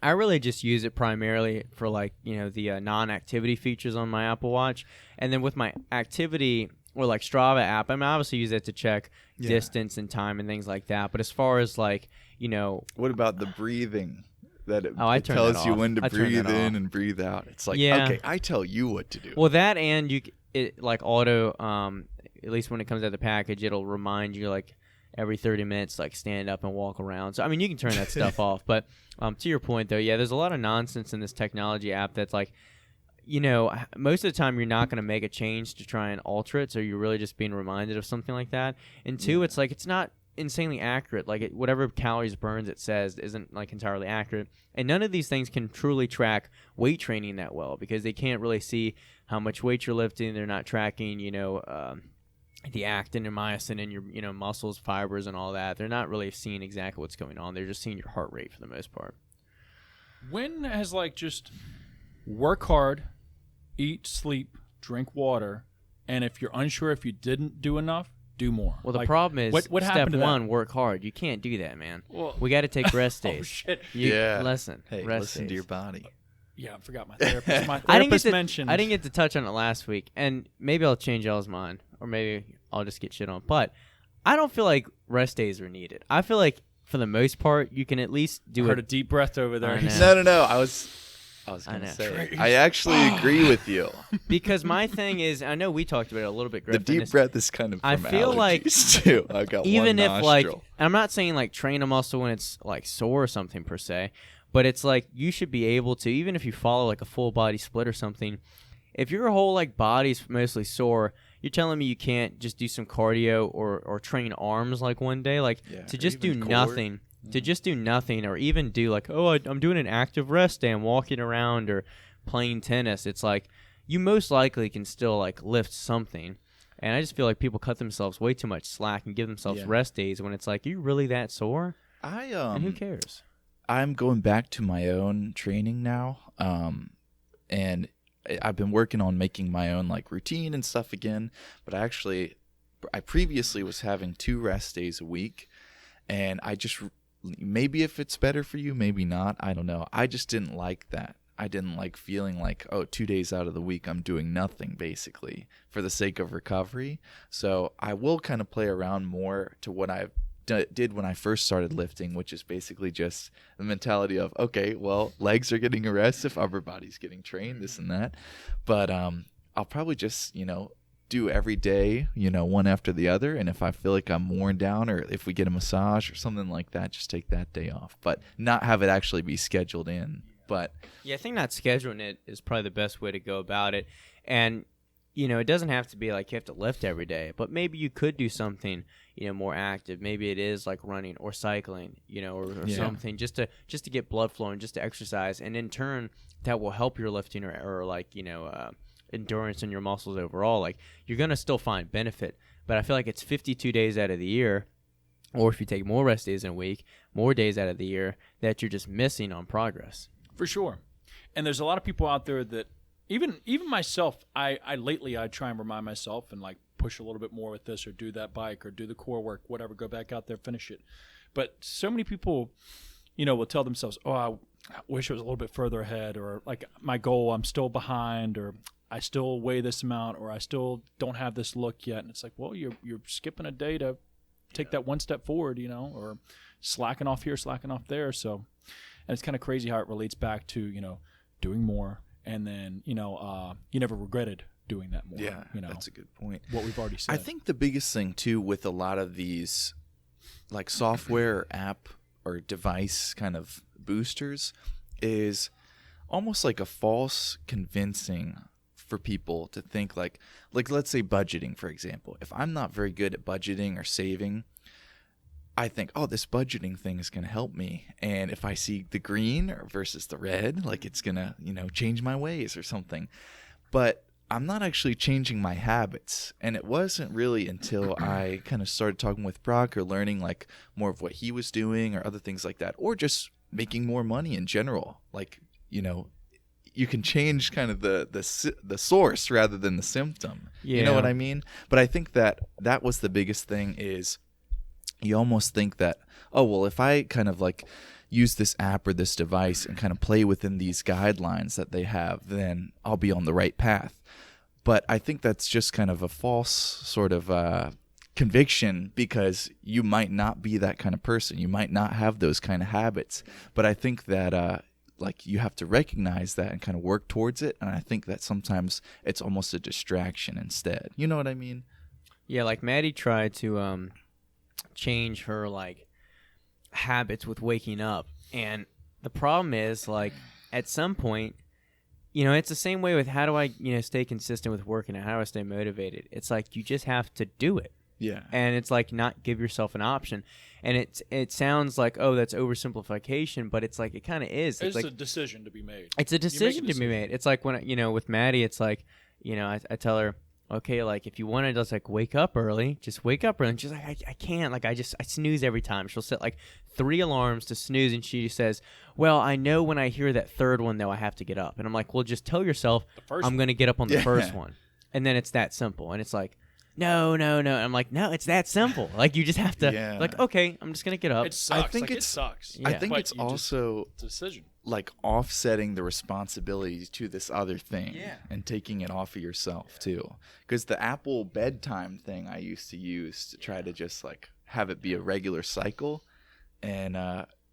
I really just use it primarily for like, the non-activity features on my Apple Watch. And then with my activity, or like Strava app, I mean, I obviously use it to check distance and time and things like that. But as far as like, what about the breathing? That it tells you when to breathe in and breathe out. It's like, okay, I tell you what to do. Well, that, and it like auto, at least when it comes out of the package, it'll remind you like every 30 minutes, like stand up and walk around. So, I mean, you can turn that stuff off. But to your point, though, there's a lot of nonsense in this technology app that's like, most of the time you're not going to make a change to try and alter it, so you're really just being reminded of something like that. And two, it's like it's not insanely accurate. Like whatever calories burns it says isn't like entirely accurate. And none of these things can truly track weight training that well, because they can't really see how much weight you're lifting. They're not tracking, the actin and myosin in your muscles, fibers, and all that. They're not really seeing exactly what's going on. They're just seeing your heart rate for the most part. When has like just work hard, eat, sleep, drink water, and if you're unsure if you didn't do enough, do more. Well, the problem is, what step happened to one, that? work hard. You can't do that, man. Well, we got to take rest days. Oh shit! Listen. Hey, rest listen days. to your body. Yeah, I forgot my therapist. My I therapist mentioned. I didn't get to touch on it last week, and maybe I'll change y'all's mind, or maybe I'll just get shit on. But I don't feel like rest days are needed. I feel like for the most part, you can at least do Heard a deep breath over there. No. I was going to say, I actually agree with you. Because my thing is, I know we talked about it a little bit, Griffin. The deep breath is kind of from I feel like too. I got even one if nostril. like, and I'm not saying like train a muscle when it's like sore or something per se, but it's like you should be able to, even if you follow like a full body split or something, if your whole like body's mostly sore, you're telling me you can't just do some cardio or train arms like one day, like to just do nothing. To just do nothing, or even do like, I'm doing an active rest day, I'm walking around or playing tennis. It's like you most likely can still like lift something. And I just feel like people cut themselves way too much slack and give themselves rest days when it's like, are you really that sore? And who cares? I'm going back to my own training now, and I've been working on making my own like routine and stuff again. But I previously was having 2 rest days a week, and maybe if it's better for you, maybe not. I don't know. I just didn't like that. I didn't like feeling like, 2 days out of the week I'm doing nothing, basically, for the sake of recovery. So I will kind of play around more to what I did when I first started lifting, which is basically just the mentality of, okay, well, legs are getting a rest if upper body's getting trained, this and that. But I'll probably just, do every day, one after the other. And if I feel like I'm worn down, or if we get a massage or something like that, just take that day off, but not have it actually be scheduled in. But yeah, I think not scheduling it is probably the best way to go about it. And it doesn't have to be like you have to lift every day, but maybe you could do something, more active. Maybe it is like running or cycling, or something just to get blood flowing, just to exercise. And in turn, that will help your lifting or like, endurance in your muscles overall. Like, you're going to still find benefit, but I feel like it's 52 days out of the year, or if you take more rest days in a week, more days out of the year, that you're just missing on progress. For sure. And there's a lot of people out there that, even myself, I lately I try and remind myself and like push a little bit more with this, or do that bike, or do the core work, whatever, go back out there, finish it. But so many people, will tell themselves, oh, I wish I was a little bit further ahead, or like my goal, I'm still behind, or I still weigh this amount, or I still don't have this look yet. And it's like, well, you're skipping a day to take that one step forward, or slacking off here, slacking off there. So, and it's kind of crazy how it relates back to, doing more. And then, you never regretted doing that more. Yeah, that's a good point. What we've already said. I think the biggest thing, too, with a lot of these, like, software or app or device kind of boosters is almost like a false convincing for people to think, like let's say budgeting, for example. If I'm not very good at budgeting or saving, I think, oh, this budgeting thing is going to help me. And if I see the green versus the red, like it's going to, change my ways or something. But I'm not actually changing my habits. And it wasn't really until I kind of started talking with Brock, or learning like more of what he was doing or other things like that, or just making more money in general. Like, you can change kind of the source rather than the symptom. Yeah. You know what I mean? But I think that was the biggest thing is, you almost think that, oh, well, if I kind of like use this app or this device and kind of play within these guidelines that they have, then I'll be on the right path. But I think that's just kind of a false sort of conviction, because you might not be that kind of person. You might not have those kind of habits. But I think that like you have to recognize that and kind of work towards it. And I think that sometimes it's almost a distraction instead. You know what I mean? Yeah, like Maddie tried to change her like habits with waking up, and the problem is, like, at some point, it's the same way with how do I stay consistent with working out, how do I stay motivated. It's like you just have to do it. Yeah. And it's like not give yourself an option. And it sounds like, oh, that's oversimplification, but it's like it kind of is. It's like a decision to be made. It's a decision to be made. It's like when with Maddie, it's like I tell her, okay, like if you want to just like wake up early, just wake up early. And she's like, I can't. Like I snooze every time. She'll set like 3 alarms to snooze, and she says, well, I know when I hear that third one though, I have to get up. And I'm like, well, just tell yourself I'm going to get up on the first one, and then it's that simple. And it's like, no. And I'm like, no, it's that simple. Like you just have to like, okay, I'm just going to get up. It sucks. I think it sucks. I think it's also a decision. Like offsetting the responsibility to this other thing and taking it off of yourself too. Because the Apple bedtime thing I used to use to try to just like have it be a regular cycle, and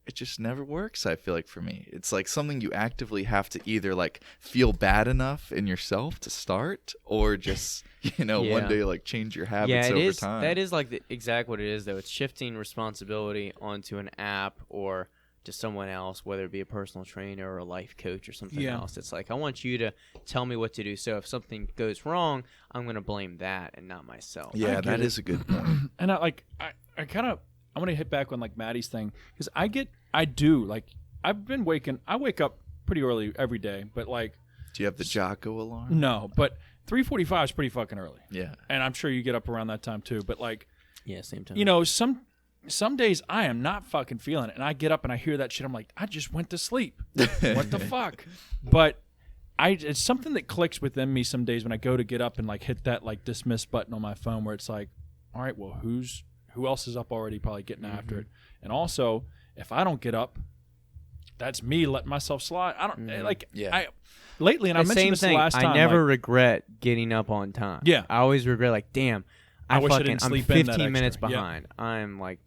it just never works, I feel like, for me. It's like something you actively have to either like feel bad enough in yourself to start, or just one day like change your habits over time. That is like exactly what it is, though. It's shifting responsibility onto an app or to someone else, whether it be a personal trainer or a life coach or something else. It's like, I want you to tell me what to do. So if something goes wrong, I'm going to blame that and not myself. Yeah, that is a good point. And I want to hit back on like Maddie's thing, because I wake up pretty early every day, but like, do you have the Jocko alarm? No, but 3:45 is pretty fucking early. Yeah. And I'm sure you get up around that time too, but like, yeah, same time. Some days I am not fucking feeling it, and I get up and I hear that shit. I'm like, I just went to sleep. What the fuck? But it's something that clicks within me some days when I go to get up and like hit that like dismiss button on my phone, where it's like, all right, well, who else is up already, probably getting after it? And also, if I don't get up, that's me letting myself slide. I don't lately, and I mentioned this last time. I never regret getting up on time. Yeah, I always regret like, damn. I wish I didn't sleep in that extra. I'm 15 minutes behind. Yeah. I'm like,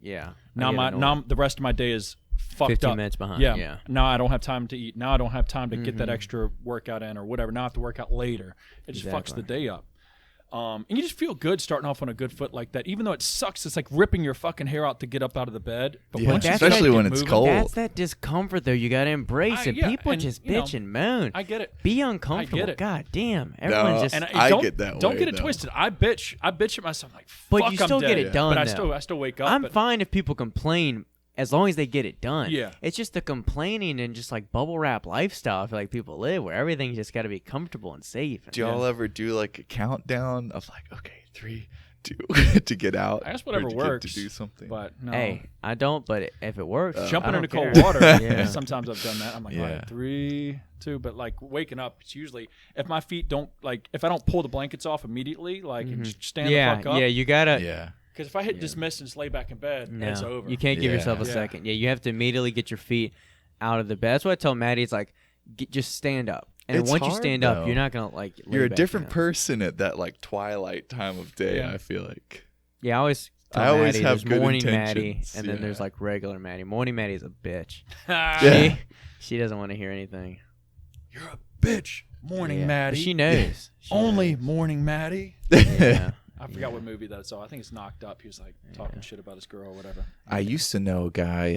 Now the rest of my day is fucked 15 up. Minutes behind. Yeah. Now I don't have time to eat. Now I don't have time to get that extra workout in or whatever. Now I have to work out later. It just fucks the day up. And you just feel good starting off on a good foot like that. Even though it sucks, it's like ripping your fucking hair out to get up out of the bed. But Yeah, once you especially start when get it's moving, cold. That's that discomfort, though. You got to embrace it. Yeah, People and, just you know, bitch and moan. I get it. Be uncomfortable. I get it. God damn. Everyone's just... And I don't, get that Don't way, get it though. twisted. I bitch at myself. Like, But fuck, you I'm still dead. get it done, But though. I still wake up. I'm but fine if people complain as long as they get it done. Yeah. It's just the complaining and just like bubble wrap lifestyle I feel like people live where everything's just got to be comfortable and safe. Do y'all ever do like a countdown of like, okay, 3, 2 to get out? I guess whatever or to works. Get to do something. But no. Hey, I don't, but if it works, Jumping I into don't cold care. water. Yeah. Sometimes I've done that. I'm like, all Yeah. right, 3, 2. But like waking up, it's usually if my feet don't if I don't pull the blankets off immediately, like and just stand Yeah, the fuck up. yeah, you gotta. yeah. Because if I hit dismiss and just lay back in bed, No, it's over. you can't give Yeah. yourself a Yeah. second. Yeah, you have to immediately get your feet out of the bed. That's what I tell Maddie. It's like, just stand up. And It's once you hard, stand though. up, you're not gonna like. lay You're a back different down. person at that like twilight time of day, Yeah. I feel like. Yeah, I always. Tell I always Maddie, have there's good morning Maddie, intentions, and then yeah. there's like regular Maddie. Morning Maddie's a bitch. Yeah. She doesn't want to hear anything. You're a bitch. Morning, Yeah. Maddie. But she knows. She Only knows. morning, Maddie. Yeah. I forgot what movie that's all. I think it's Knocked Up. He was like talking shit about his girl or whatever. I used to know a guy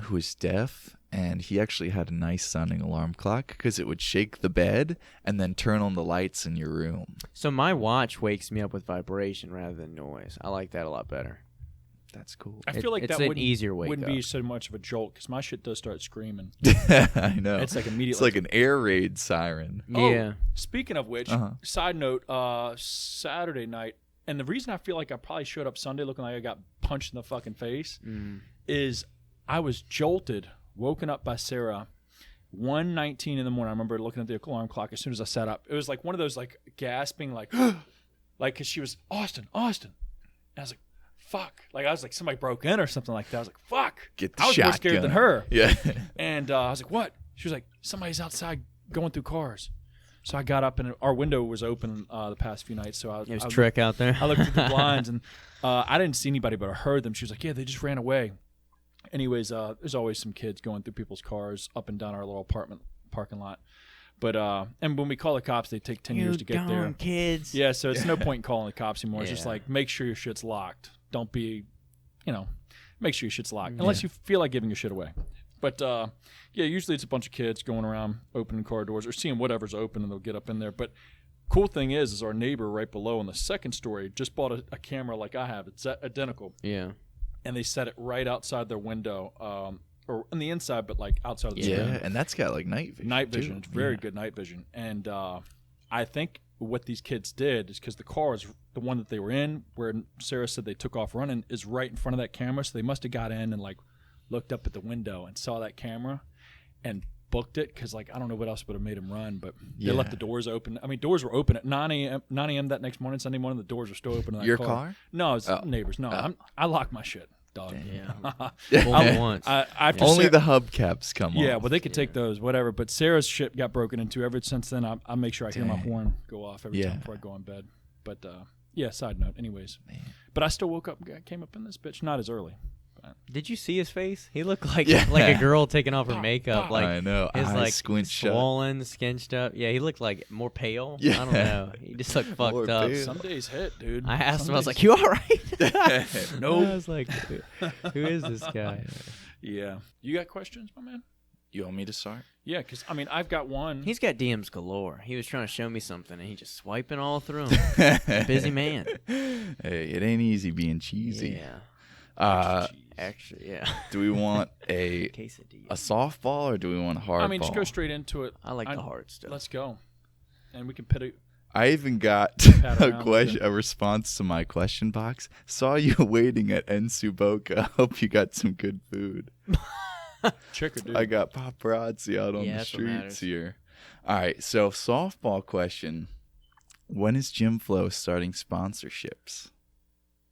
who was deaf, and he actually had a nice sounding alarm clock because it would shake the bed and then turn on the lights in your room. So my watch wakes me up with vibration rather than noise. I like that a lot better. That's cool. I feel like it's that an wouldn't, easier wake wouldn't up. be so much of a jolt because my shit does start screaming. I know. It's like immediately. It's like an air raid siren. Oh, Yeah. Speaking of which, side note, Saturday night, and the reason I feel like I probably showed up Sunday looking like I got punched in the fucking face is I was jolted, woken up by Sarah, 1:19 in the morning. I remember looking at the alarm clock as soon as I sat up. It was like one of those like gasping, like, like because she was Austin. And I was like, fuck. Like I was like somebody broke in or something like that. I was like, fuck. Get the I was more shotgun. scared than her. Yeah. And I was like, what? She was like, somebody's outside going through cars. So I got up and our window was open the past few nights. So It was Trick out there. I looked through the blinds and I didn't see anybody, but I heard them. She was like, yeah, they just ran away. Anyways, there's always some kids going through people's cars up and down our little apartment parking lot. But and when we call the cops, they take 10 years to get there. Kids. Yeah, so it's no point in calling the cops anymore. It's just Yeah. like make sure your shit's locked. Don't be, make sure your shit's locked unless you feel like giving your shit away. But yeah, usually it's a bunch of kids going around opening car doors or seeing whatever's open and they'll get up in there. But cool thing is our neighbor right below on the second story just bought a camera like I have. It's identical. Yeah. And they set it right outside their window, or on the inside, but like outside of the screen. Yeah, and that's got like night vision. Night vision. too. It's very good night vision. And I think what these kids did is because the car is the one that they were in, where Sarah said they took off running, is right in front of that camera. So they must have got in and like looked up at the window and saw that camera and booked it because like I don't know what else would have made them run, but they left the doors open. I mean, doors were open at 9 a.m. that next morning, Sunday morning. The doors were still open in that Your car. car? No, it's neighbors. No, I lock my shit, dog. Yeah. Only once. After Only Sarah- the hubcaps come off. yeah, well, they could take those, whatever. But Sarah's shit got broken into. Ever since then, I make sure I hear my horn go off every time before I go in bed. But yeah, side note. Anyways, but I still woke up, came up in this bitch, not as early. Did you see his face? He looked like Yeah. like a girl taking off her makeup. Like I know. his Eyes like squinched shut. swollen, skinched up. Yeah, he looked like more pale. Yeah. I don't know. He just looked fucked More up. pale. Some days hit, dude. I asked him. I was Some like, days- "You all right?" Nope. I was like, "Who is this guy?" Yeah. You got questions, my man? You want me to start? Yeah, because I mean, I've got one. He's got DMs galore. He was trying to show me something, and he just swiping all through 'em. Busy man. Hey, it ain't easy being cheesy. Yeah. Actually, yeah. Do we want a Quesadilla. softball or do we want a hard I mean, ball? just go straight into it. I like the hard stuff. Let's go. And we can pit it. I even got Pat a around question, with a response to my question box. Saw you waiting at Ensuboka. Hope you got some good food. Chick or dude? I got paparazzi out on Yeah, the that's what streets matters. here. All right, so softball question: when is GYMFLO starting sponsorships?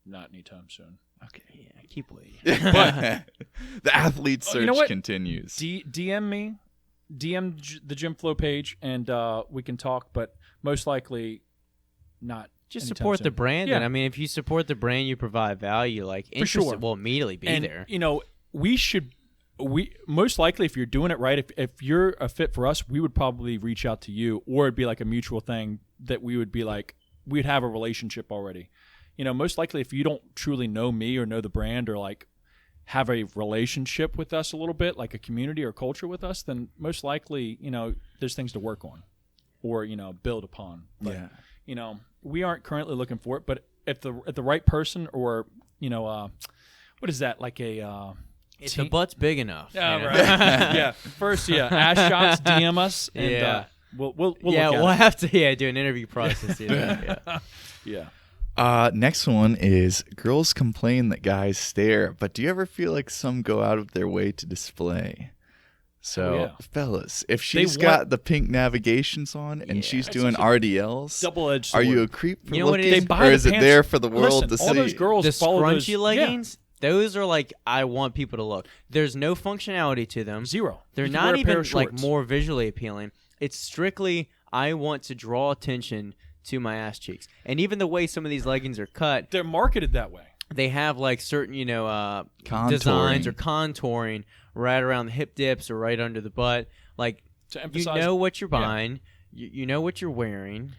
Not anytime soon. Okay, Yeah, keep waiting. but the athlete Oh, search you know what? continues. DM me, DM the GYMFLO page, and we can talk. But most likely, not. Just anytime support the soon. brand. Yeah. And I mean, if you support the brand, you provide value. Like, For interest sure. will immediately be and there. you know, we most likely, if you're doing it right, if you're a fit for us, we would probably reach out to you, or it'd be like a mutual thing that we would be like, we'd have a relationship already. Most likely if you don't truly know me or know the brand or like have a relationship with us a little bit, like a community or culture with us, then most likely, there's things to work on or, build upon. But, we aren't currently looking for it, but if the right person or, what is that? Like a, if the butt's big enough. Yeah, right. Yeah. First, ass shots, DM us, and we'll look at we'll it. have to do an interview process. Yeah. Next one is girls complain that guys stare, but do you ever feel like some go out of their way to display? So, fellas, if she's got the pink navigations on and she's doing RDLs, double-edged sword. Are you a creep for You know what looking, it is? or is it there for the world to see? All those girls The follow scrunchy those, leggings, those are like, I want people to look. There's no functionality to them. Zero. They're You can not wear a pair even of like shorts. more visually appealing. It's strictly, I want to draw attention to my ass cheeks. And even the way some of these leggings are cut, They're marketed that way. they have like certain, Contouring. designs or contouring right around the hip dips or right under the butt. Like, To emphasize, you know what you're buying. You know what you're wearing,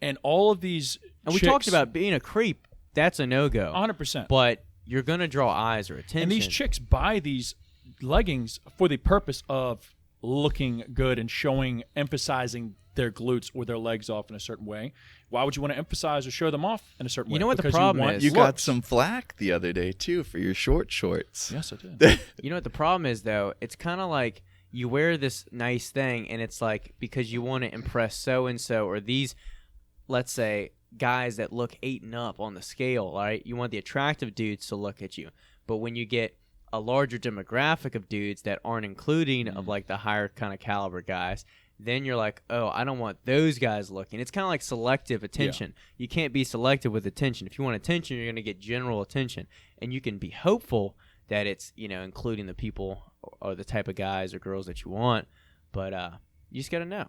and all of these And we chicks, talked about being a creep. That's a no-go. 100%. But you're going to draw eyes or attention. And these chicks buy these leggings for the purpose of looking good and emphasizing their glutes or their legs off in a certain way. Why would you want to emphasize or show them off in a certain way? You know what the Because problem want is? You got looks. some flack the other day too for your short shorts. Yes, I did. You know what the problem is, though? It's kind of like you wear this nice thing, and it's like because you want to impress so-and-so or these, let's say, guys that look 8 and up on the scale, right? You want the attractive dudes to look at you. But when you get a larger demographic of dudes that aren't including of like the higher kind of caliber guys, then you're like, oh, I don't want those guys looking. It's kind of like selective attention. You can't be selective with attention. If you want attention, you're going to get general attention. And you can be hopeful that it's, including the people or the type of guys or girls that you want. But you just got to know.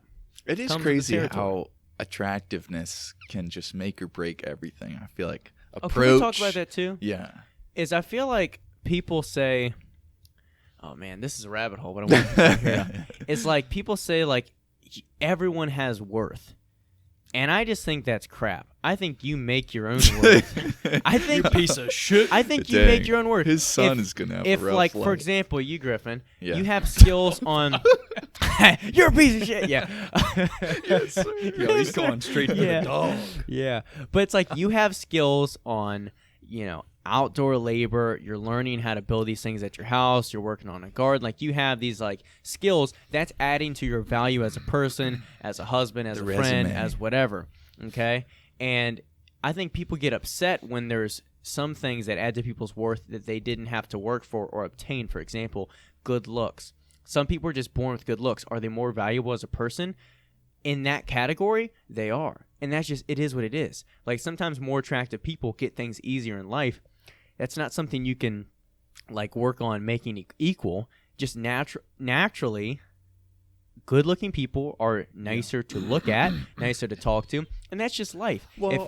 It is Comes with the crazy territory. how attractiveness can just make or break everything. I feel like approach. Can we talk about that too? Yeah. I feel like people say, oh man, this is a rabbit hole, but I want to hear it out. It's like people say like everyone has worth. And I just think that's crap. I think you make your own worth. I think You piece of shit. I think you Dang. make your own worth. His son is gonna have if a rough like life. for example, you Griffin, Yeah. you have skills on you're a piece of shit. Yeah. Yo, he's going straight to Yeah. the dog. Yeah. But it's like you have skills on, outdoor labor. You're learning how to build these things at your house. You're working on a garden. Like you have these like skills that's adding to your value as a person, as a husband, as The a friend, resume. as whatever. Okay. And I think people get upset when there's some things that add to people's worth that they didn't have to work for or obtain. For example, good looks. Some people are just born with good looks. Are they more valuable as a person? In that category, they are. And that's just, it is what it is. Like sometimes more attractive people get things easier in life. That's not something you can like work on making equal. Just naturally, good-looking people are nicer to look at, nicer to talk to, and that's just life. Well- But,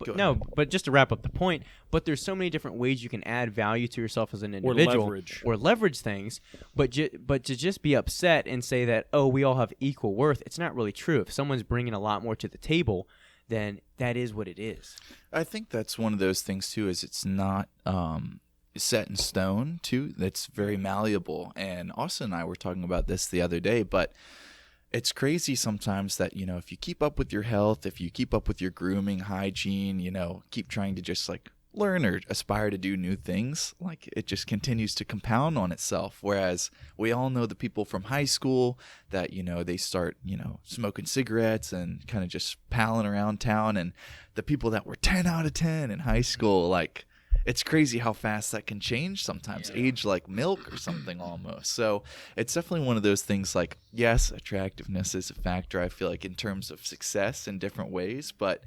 go no, ahead. but just to wrap up the point, but there's so many different ways you can add value to yourself as an individual or leverage things. But to just be upset and say that, oh, we all have equal worth, it's not really true. If someone's bringing a lot more to the table, then that is what it is. I think that's one of those things too. Is it's not set in stone too. That's very malleable. And Austin and I were talking about this the other day, but it's crazy sometimes that if you keep up with your health, if you keep up with your grooming, hygiene, keep trying to just like learn or aspire to do new things, like it just continues to compound on itself. Whereas we all know the people from high school that they start smoking cigarettes and kind of just palling around town, and the people that were 10 out of 10 in high school, like it's crazy how fast that can change sometimes. Age like milk or something almost. So it's definitely one of those things like, yes, attractiveness is a factor, I feel like, in terms of success in different ways, but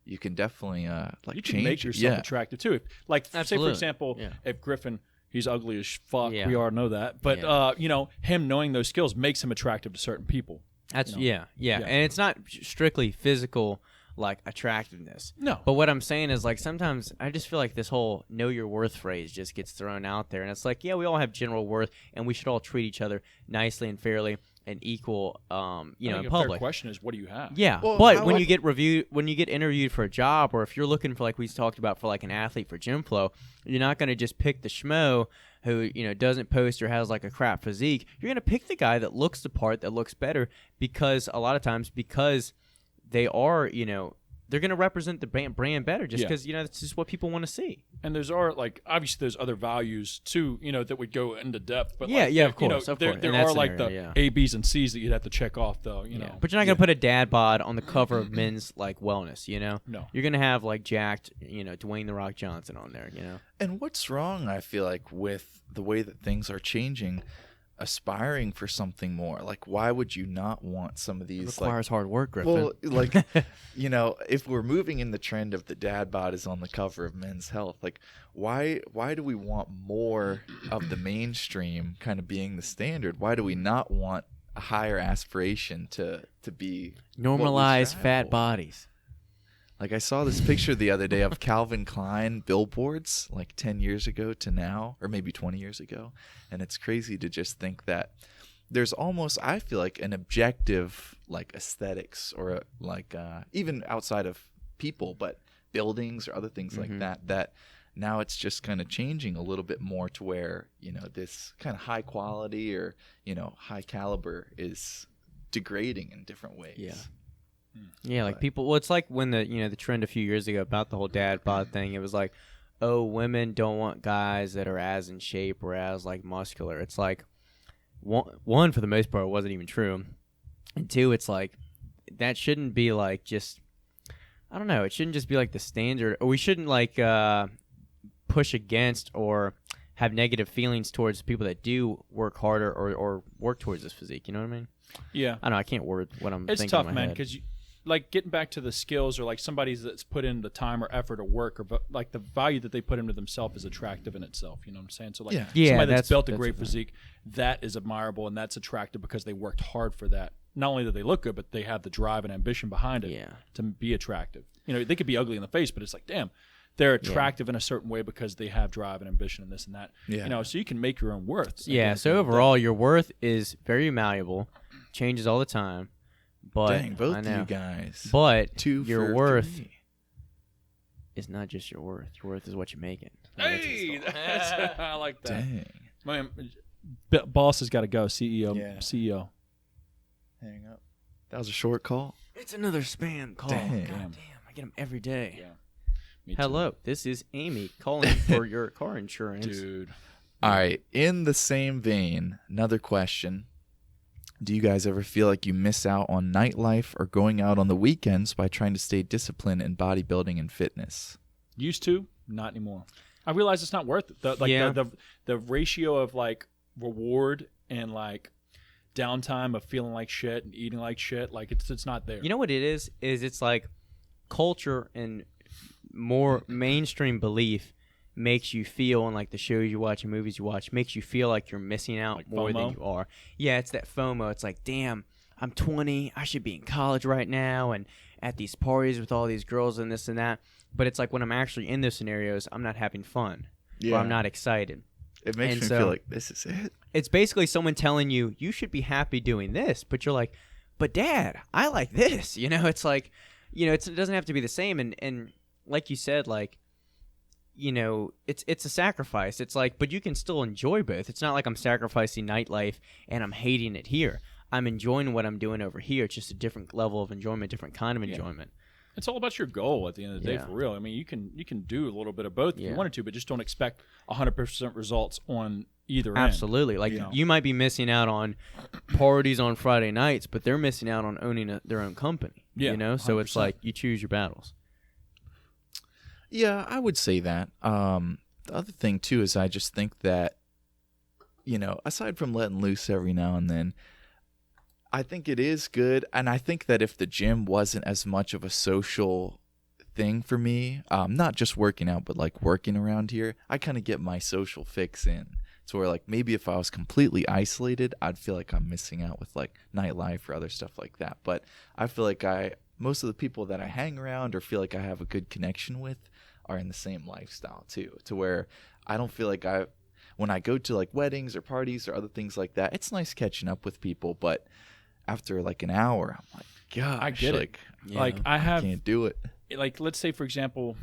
you can definitely You change can make yourself attractive too. Like say for Absolutely. example, if Griffin, he's ugly as fuck. Yeah. We all know that. But him knowing those skills makes him attractive to certain people. That's Yeah. And it's not strictly physical like attractiveness. No. But what I'm saying is like sometimes I just feel like this whole know your worth phrase just gets thrown out there, and it's like, yeah, we all have general worth and we should all treat each other nicely and fairly an equal, I in think a public. fair question is, what do you have? Yeah, Well, but how when would- you get interviewed for a job, or if you're looking for, like we talked about, for like an athlete for GYMFLO, you're not going to just pick the schmo who doesn't post or has like a crap physique. You're going to pick the guy that looks the part, that looks better, because a lot of times they are they're going to represent the brand better, just because that's just what people want to see. And obviously there's other values too, that would go into depth. But Yeah, of course, there in that are like scenario, the A, B's, and C's that you'd have to check off, though. Yeah. But you're not gonna put a dad bod on the cover of Men's like Wellness, No. You're gonna have like jacked, Dwayne the Rock Johnson on there, And what's wrong, I feel like, with the way that things are changing, aspiring for something more? Like, why would you not want some of these? It requires hard work, Griffin. Well, like, if we're moving in the trend of the dad bod is on the cover of Men's Health, like, why do we want more of the mainstream kind of being the standard? Why do we not want a higher aspiration to be what we Normalize strive fat for? bodies. Like, I saw this picture the other day of Calvin Klein billboards, like 10 years ago to now, or maybe 20 years ago. And it's crazy to just think that there's almost, I feel like, an objective, like, aesthetics, or like even outside of people, but buildings or other things like that now it's just kind of changing a little bit more to where, this kind of high quality or, high caliber is degrading in different ways. Yeah. Yeah, like people. Well, it's like when the trend a few years ago about the whole dad bod thing. It was like, oh, women don't want guys that are as in shape or as like muscular. It's like, one, for the most part, wasn't even true, and two, it's like that shouldn't be like just, I don't know. It shouldn't just be like the standard, or we shouldn't like push against or have negative feelings towards people that do work harder or work towards this physique. You know what I mean? Yeah. I don't know. I can't word what I'm It's thinking tough, in my man, head. because like getting back to the skills, or like somebody that's put in the time or effort or work, or like the value that they put into themselves is attractive in itself. You know what I'm saying? So like Yeah. Yeah, somebody that's built a that's great the thing. physique, that is admirable and that's attractive because they worked hard for that. Not only do they look good, but they have the drive and ambition behind it Yeah. to be attractive. They could be ugly in the face, but it's like, damn, they're attractive in a certain way because they have drive and ambition and this and that. Yeah. So you can make your own worth. Yeah, so overall, your worth is very malleable, changes all the time. But Dang, both I of know. you guys. But 2 your for worth 3. is not just your worth. Your worth is what you make it. Hey, I like that. Dang. Man, boss has got to go. CEO. Yeah. CEO. Hang up. That was a short call. It's another spam call. Dang. God damn, I get them every day. Yeah. Me too. Hello, this is Amy calling for your car insurance. Dude. All right. In the same vein, another question. Do you guys ever feel like you miss out on nightlife or going out on the weekends by trying to stay disciplined in bodybuilding and fitness? Used to, not anymore. I realize it's not worth it. The ratio of like reward and like downtime of feeling like shit and eating like shit, like it's not there. You know what it is? It's like culture and more mainstream belief makes you feel, and like the shows you watch and movies you watch, makes you feel like you're missing out Like more than FOMO? you are. Yeah, it's that FOMO. It's like, damn, I'm 20. I should be in college right now and at these parties with all these girls and this and that. But it's like when I'm actually in those scenarios, I'm not having fun. Or I'm not excited. It makes And me so- feel like this is it. It's basically someone telling you, you should be happy doing this. But you're like, but Dad, I like this. It's like, it doesn't have to be the same. And like you said, like, it's a sacrifice. It's like, but you can still enjoy both. It's not like I'm sacrificing nightlife and I'm hating it here. I'm enjoying what I'm doing over here. It's just a different level of enjoyment, different kind of enjoyment. It's all about your goal at the end of the day, Yeah. for real. I mean, you can do a little bit of both if Yeah. you wanted to, but just don't expect 100% results on either end. Absolutely. Like, Yeah. you might be missing out on parties on Friday nights, but they're missing out on owning their own company. Yeah, So it's 100%. like you choose your battles. Yeah, I would say that. The other thing, too, is I just think that, aside from letting loose every now and then, I think it is good. And I think that if the gym wasn't as much of a social thing for me, not just working out, but like working around here, I kind of get my social fix in. So where like maybe if I was completely isolated, I'd feel like I'm missing out with like nightlife or other stuff like that. But I feel like most of the people that I hang around or feel like I have a good connection with are in the same lifestyle too, to where I don't feel like when I go to like weddings or parties or other things like that, it's nice catching up with people. But after like an hour, I'm like, gosh, I get like, it. Like I can't do it. Like, let's say, for example,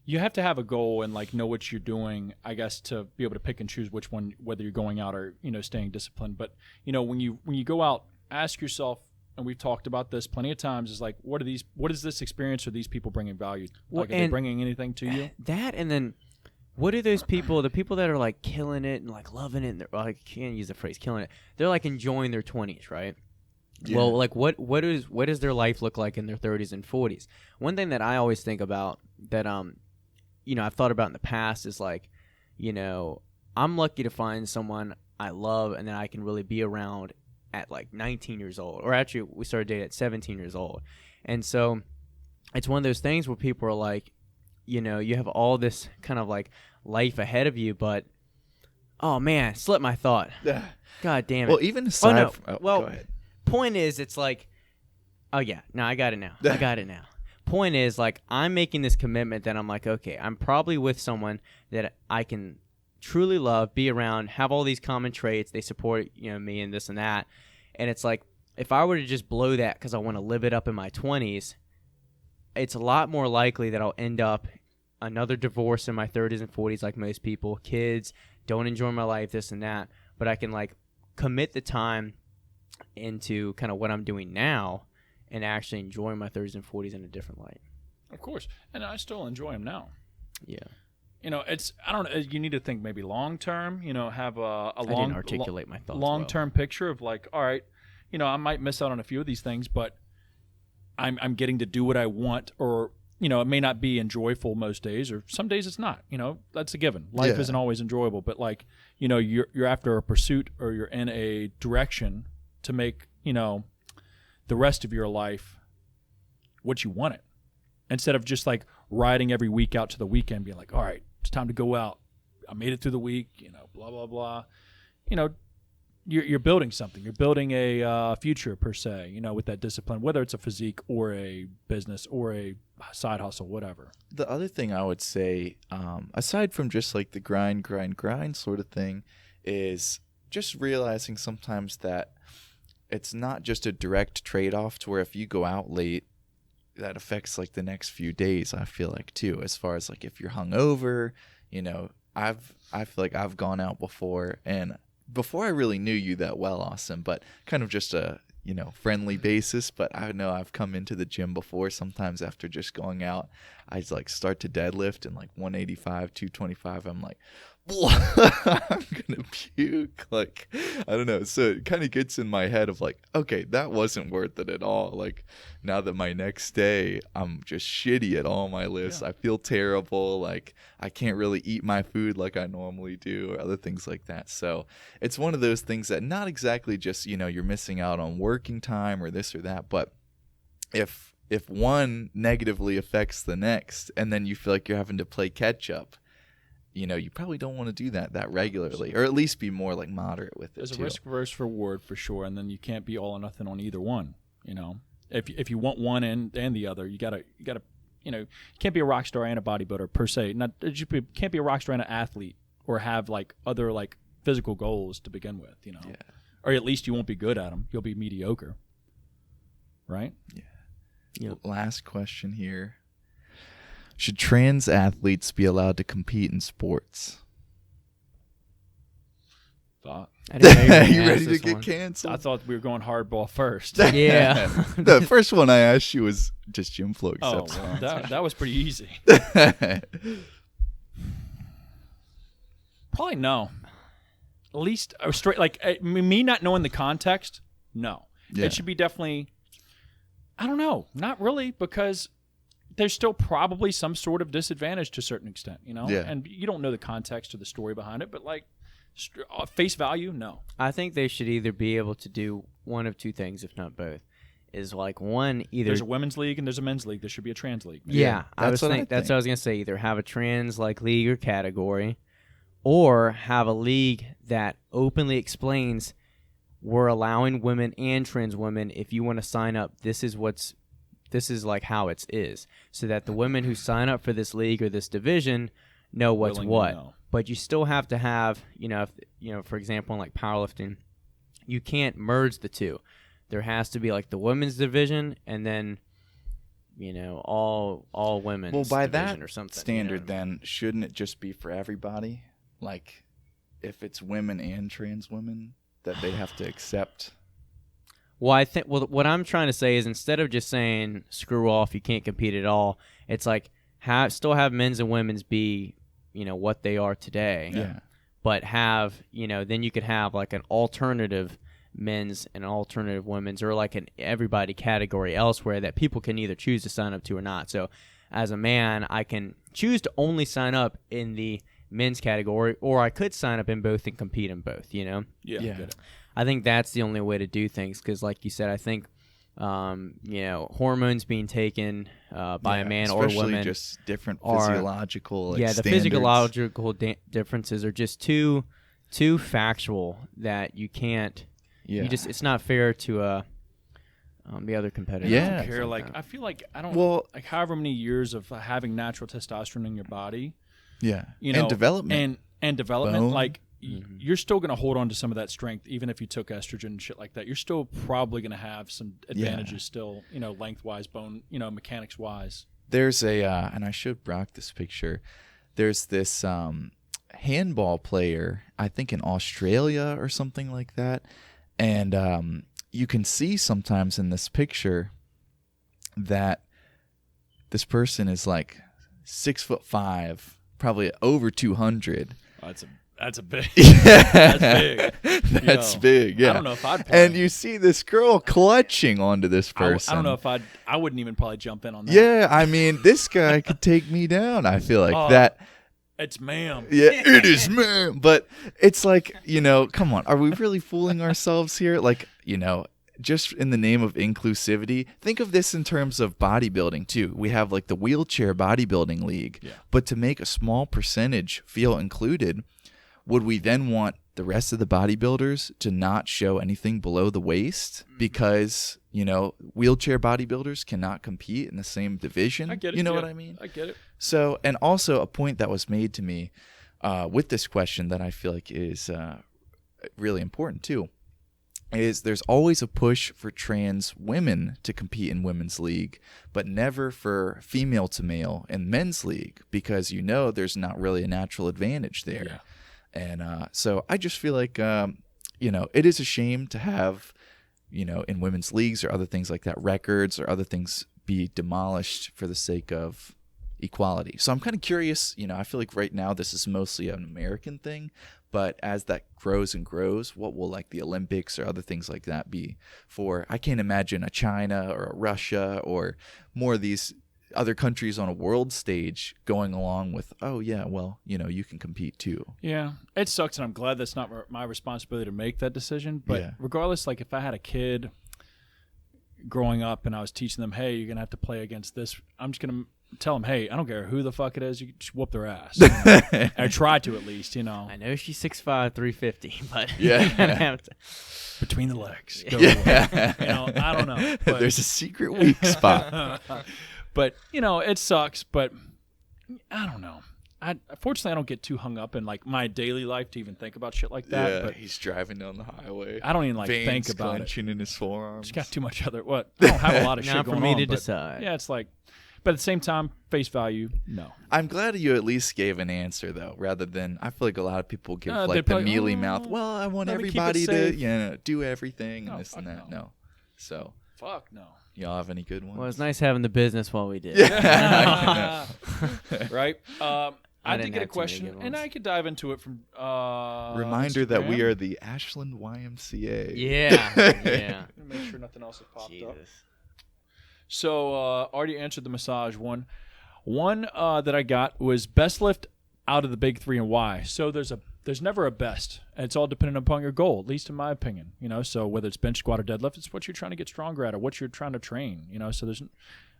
you have to have a goal and like know what you're doing, I guess, to be able to pick and choose which one, whether you're going out or, staying disciplined. But, when you go out, ask yourself, and we've talked about this plenty of times, is like, what is this experience or these people bringing value? Like, are they bringing anything to you? That, and then what are those people, the people that are like killing it and like loving it, and they're, I can't use the phrase killing it, they're like enjoying their 20s, right? Yeah. Well, like what does their life look like in their 30s and 40s? One thing that I always think about that I've thought about in the past is like, I'm lucky to find someone I love and that I can really be around at like 19 years old. Or actually, we started dating at 17 years old. And so it's one of those things where people are like, you have all this kind of like life ahead of you, but, oh man, slipped my thought. God damn it. Well, even aside go ahead. Point is, it's like, oh yeah, no, I got it now. Point is, like, I'm making this commitment that I'm like, okay, I'm probably with someone that I can truly love, be around, have all these common traits. They support, me and this and that. And it's like, if I were to just blow that because I want to live it up in my 20s, it's a lot more likely that I'll end up another divorce in my 30s and 40s like most people, kids, don't enjoy my life, this and that. But I can, like, commit the time into kind of what I'm doing now and actually enjoying my 30s and 40s in a different light. Of course. And I still enjoy them now. Yeah. I don't know, you need to think maybe long term, have a long I didn't articulate my thoughts long term picture of like, all right, I might miss out on a few of these things, but I'm getting to do what I want, or it may not be enjoyable most days, or some days it's not. That's a given. Life isn't always enjoyable, but like, you're after a pursuit, or you're in a direction to make, the rest of your life what you want it, instead of just like riding every week out to the weekend, being like, all right, it's time to go out. I made it through the week, blah, blah, blah. You're building something. You're building a future, per se, with that discipline, whether it's a physique or a business or a side hustle, whatever. The other thing I would say, aside from just like the grind sort of thing, is just realizing sometimes that it's not just a direct trade-off to where if you go out late, that affects like the next few days, I feel like, too, as far as like if you're hungover, I feel like I've gone out before, and before I really knew you that well, Austin, but kind of just a, friendly basis. But I know I've come into the gym before, sometimes after just going out, I like start to deadlift and like 185, 225. I'm like, I'm gonna puke. Like, I don't know. So it kind of gets in my head of like, okay, that wasn't worth it at all. Like, now that my next day, I'm just shitty at all my lists. Yeah. I feel terrible. Like, I can't really eat my food like I normally do, or other things like that. So it's one of those things that not exactly just, you're missing out on working time or this or that, but if one negatively affects the next, and then you feel like you're having to play catch up, you probably don't want to do that regularly, or at least be more like moderate with it. There's a risk versus reward for sure, and then you can't be all or nothing on either one. If you want one and the other, you gotta you can't be a rock star and a bodybuilder per se. You can't be a rock star and an athlete, or have like other like physical goals to begin with. Yeah. Or at least you won't be good at them. You'll be mediocre. Right? Yeah. Yep. Last question here. Should trans athletes be allowed to compete in sports? Thought. You ready to get canceled? I thought we were going hardball first. Yeah. The first one I asked you was just GYMFLO accepts. Oh, well, that was pretty easy. Probably no. At least straight, like me not knowing the context. No, It should be definitely. I don't know, not really, because there's still probably some sort of disadvantage to a certain extent, and you don't know the context or the story behind it, but like face value, no. I think they should either be able to do one of two things, if not both. Is like one, either there's a women's league and there's a men's league. There should be a trans league. Yeah, that's what I was gonna say. Either have a trans like league or category, or have a league that openly explains, we're allowing women and trans women, if you want to sign up, this is like how it is, so that the women who sign up for this league or this division know what's what. but you still have to have, if, for example, in like powerlifting, you can't merge the two. There has to be like the women's division and then, all women's Well, by division that or something. standard, then shouldn't it just be for everybody? Like, if it's women and trans women, that they have to accept. Well, I think what I'm trying to say is instead of just saying screw off, you can't compete at all. It's like still have men's and women's be, what they are today. Yeah. But have, then you could have like an alternative men's and alternative women's, or like an everybody category elsewhere that people can either choose to sign up to or not. So as a man, I can choose to only sign up in the men's category, or I could sign up in both and compete in both, Yeah. I think that's the only way to do things because, like you said, I think, hormones being taken by a man or woman. Especially just different physiological the standards. physiological differences are just too factual that you can't. Yeah. It's not fair to the other competitors. Yeah. I don't care. Like, I feel like I don't. Well, like however many years of having natural testosterone in your body. Yeah. And development. And development. Bone. Like, you're still going to hold on to some of that strength, even if you took estrogen and shit like that. You're still probably going to have some advantages still, lengthwise, bone, mechanics wise. There's and I should rock this picture. There's this handball player, I think in Australia or something like that. And you can see sometimes in this picture that this person is like 6'5", probably over 200. Oh, that's a big. That's big. That's big. Yeah. I don't know if I'd. Play. And you see this girl clutching onto this person. I don't know if I wouldn't even probably jump in on that. Yeah, I mean, this guy could take me down. I feel like that. It's ma'am. Yeah, it is, ma'am. But it's like, come on. Are we really fooling ourselves here? Like, just in the name of inclusivity, think of this in terms of bodybuilding, too. We have, like, the wheelchair bodybuilding league. Yeah. But to make a small percentage feel included, would we then want the rest of the bodybuilders to not show anything below the waist because, wheelchair bodybuilders cannot compete in the same division? I get it. You know what I mean? I get it. So, and also a point that was made to me with this question that I feel like is really important too, is there's always a push for trans women to compete in women's league, but never for female to male in men's league because there's not really a natural advantage there. Yeah. And so I just feel like, it is a shame to have, in women's leagues or other things like that, records or other things be demolished for the sake of equality. So I'm kind of curious, I feel like right now this is mostly an American thing, but as that grows and grows, what will like the Olympics or other things like that be for? I can't imagine a China or a Russia or more of these other countries on a world stage going along with, oh yeah, well, you can compete too. Yeah, it sucks, and I'm glad that's not my responsibility to make that decision. But regardless, like if I had a kid growing up and I was teaching them, hey, you're gonna have to play against this, I'm just gonna tell them, hey, I don't care who the fuck it is, you just whoop their ass. I try to at least, I know she's 6'5", 350, but Yeah. you're gonna have to. Between the legs. Go Yeah. I don't know. But There's a secret weak spot. But, it sucks, but I don't know. Fortunately, I don't get too hung up in, like, my daily life to even think about shit like that. Yeah, but he's driving down the highway. I don't even, like, Veins think about it. clenching in his forearms. Just got too much other, I don't have a lot of shit Not going for on. me to but decide. Yeah, it's like, but at the same time, face value, no. I'm glad you at least gave an answer, though, rather than, I feel like a lot of people give, they'd like, the probably, mealy mouth, well, I want let me keep it everybody to, safe. do everything, No, and this and fuck that. no. No. So, Fuck no. y'all have any good ones? Well, it's nice having the business while we did. Yeah. Right? I didn't did get a have too many question, good and ones. I could dive into it from Reminder that we Instagram. are the Ashland YMCA. Yeah. Make sure nothing else has popped up. Jesus. So already answered the massage one. One that I got was best lift out of the big three and why. So there's never a best. And it's all dependent upon your goal, at least in my opinion. So whether it's bench, squat, or deadlift, it's what you're trying to get stronger at or what you're trying to train. So there's,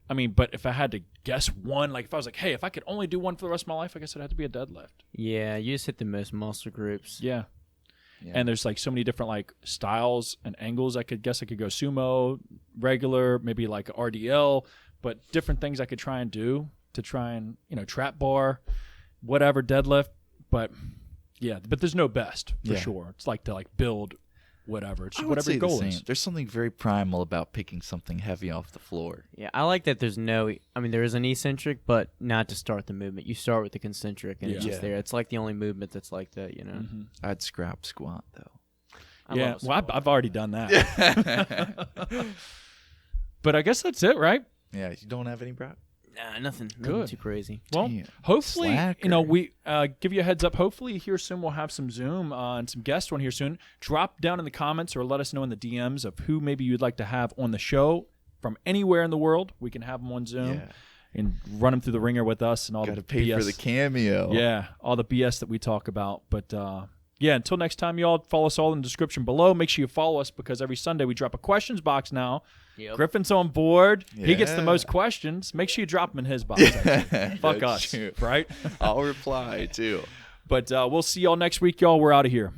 but if I had to guess one, like if I was like, hey, if I could only do one for the rest of my life, I guess it'd have to be a deadlift. Yeah, you just hit the most muscle groups. Yeah. And there's like so many different like styles and angles. I could go sumo, regular, maybe like RDL, but different things I could try and do to try and, trap bar, whatever, deadlift. But yeah, but there's no best for Yeah. sure. It's like to build whatever. It's I just would whatever say your the goal same. is. There's something very primal about picking something heavy off the floor. Yeah, I like that there's no, I mean, there is an eccentric, but not to start the movement. You start with the concentric, and it's Yeah. just there. It's like the only movement that's like that, you know? Mm-hmm. I'd scrap squat though. I Yeah, love a well, squat. I've already done that. But I guess that's it, right? Yeah, you don't have any, bro? Nah, nothing Good. too crazy. Well, Damn, hopefully, slacker. we give you a heads up. Hopefully, here soon we'll have some Zoom and some guests on here soon. Drop down in the comments or let us know in the DMs of who maybe you'd like to have on the show from anywhere in the world. We can have them on Zoom Yeah. and run them through the ringer with us and all Got the to pay BS. for the cameo. Yeah, all the BS that we talk about. But yeah, until next time, y'all, follow us all in the description below. Make sure you follow us because every Sunday we drop a questions box now. Yep. Griffin's on board. He gets the Yeah. most questions. Make sure you drop them in his box. Fuck That's us, true. right? I'll reply too. But we'll see y'all next week, y'all. We're out of here.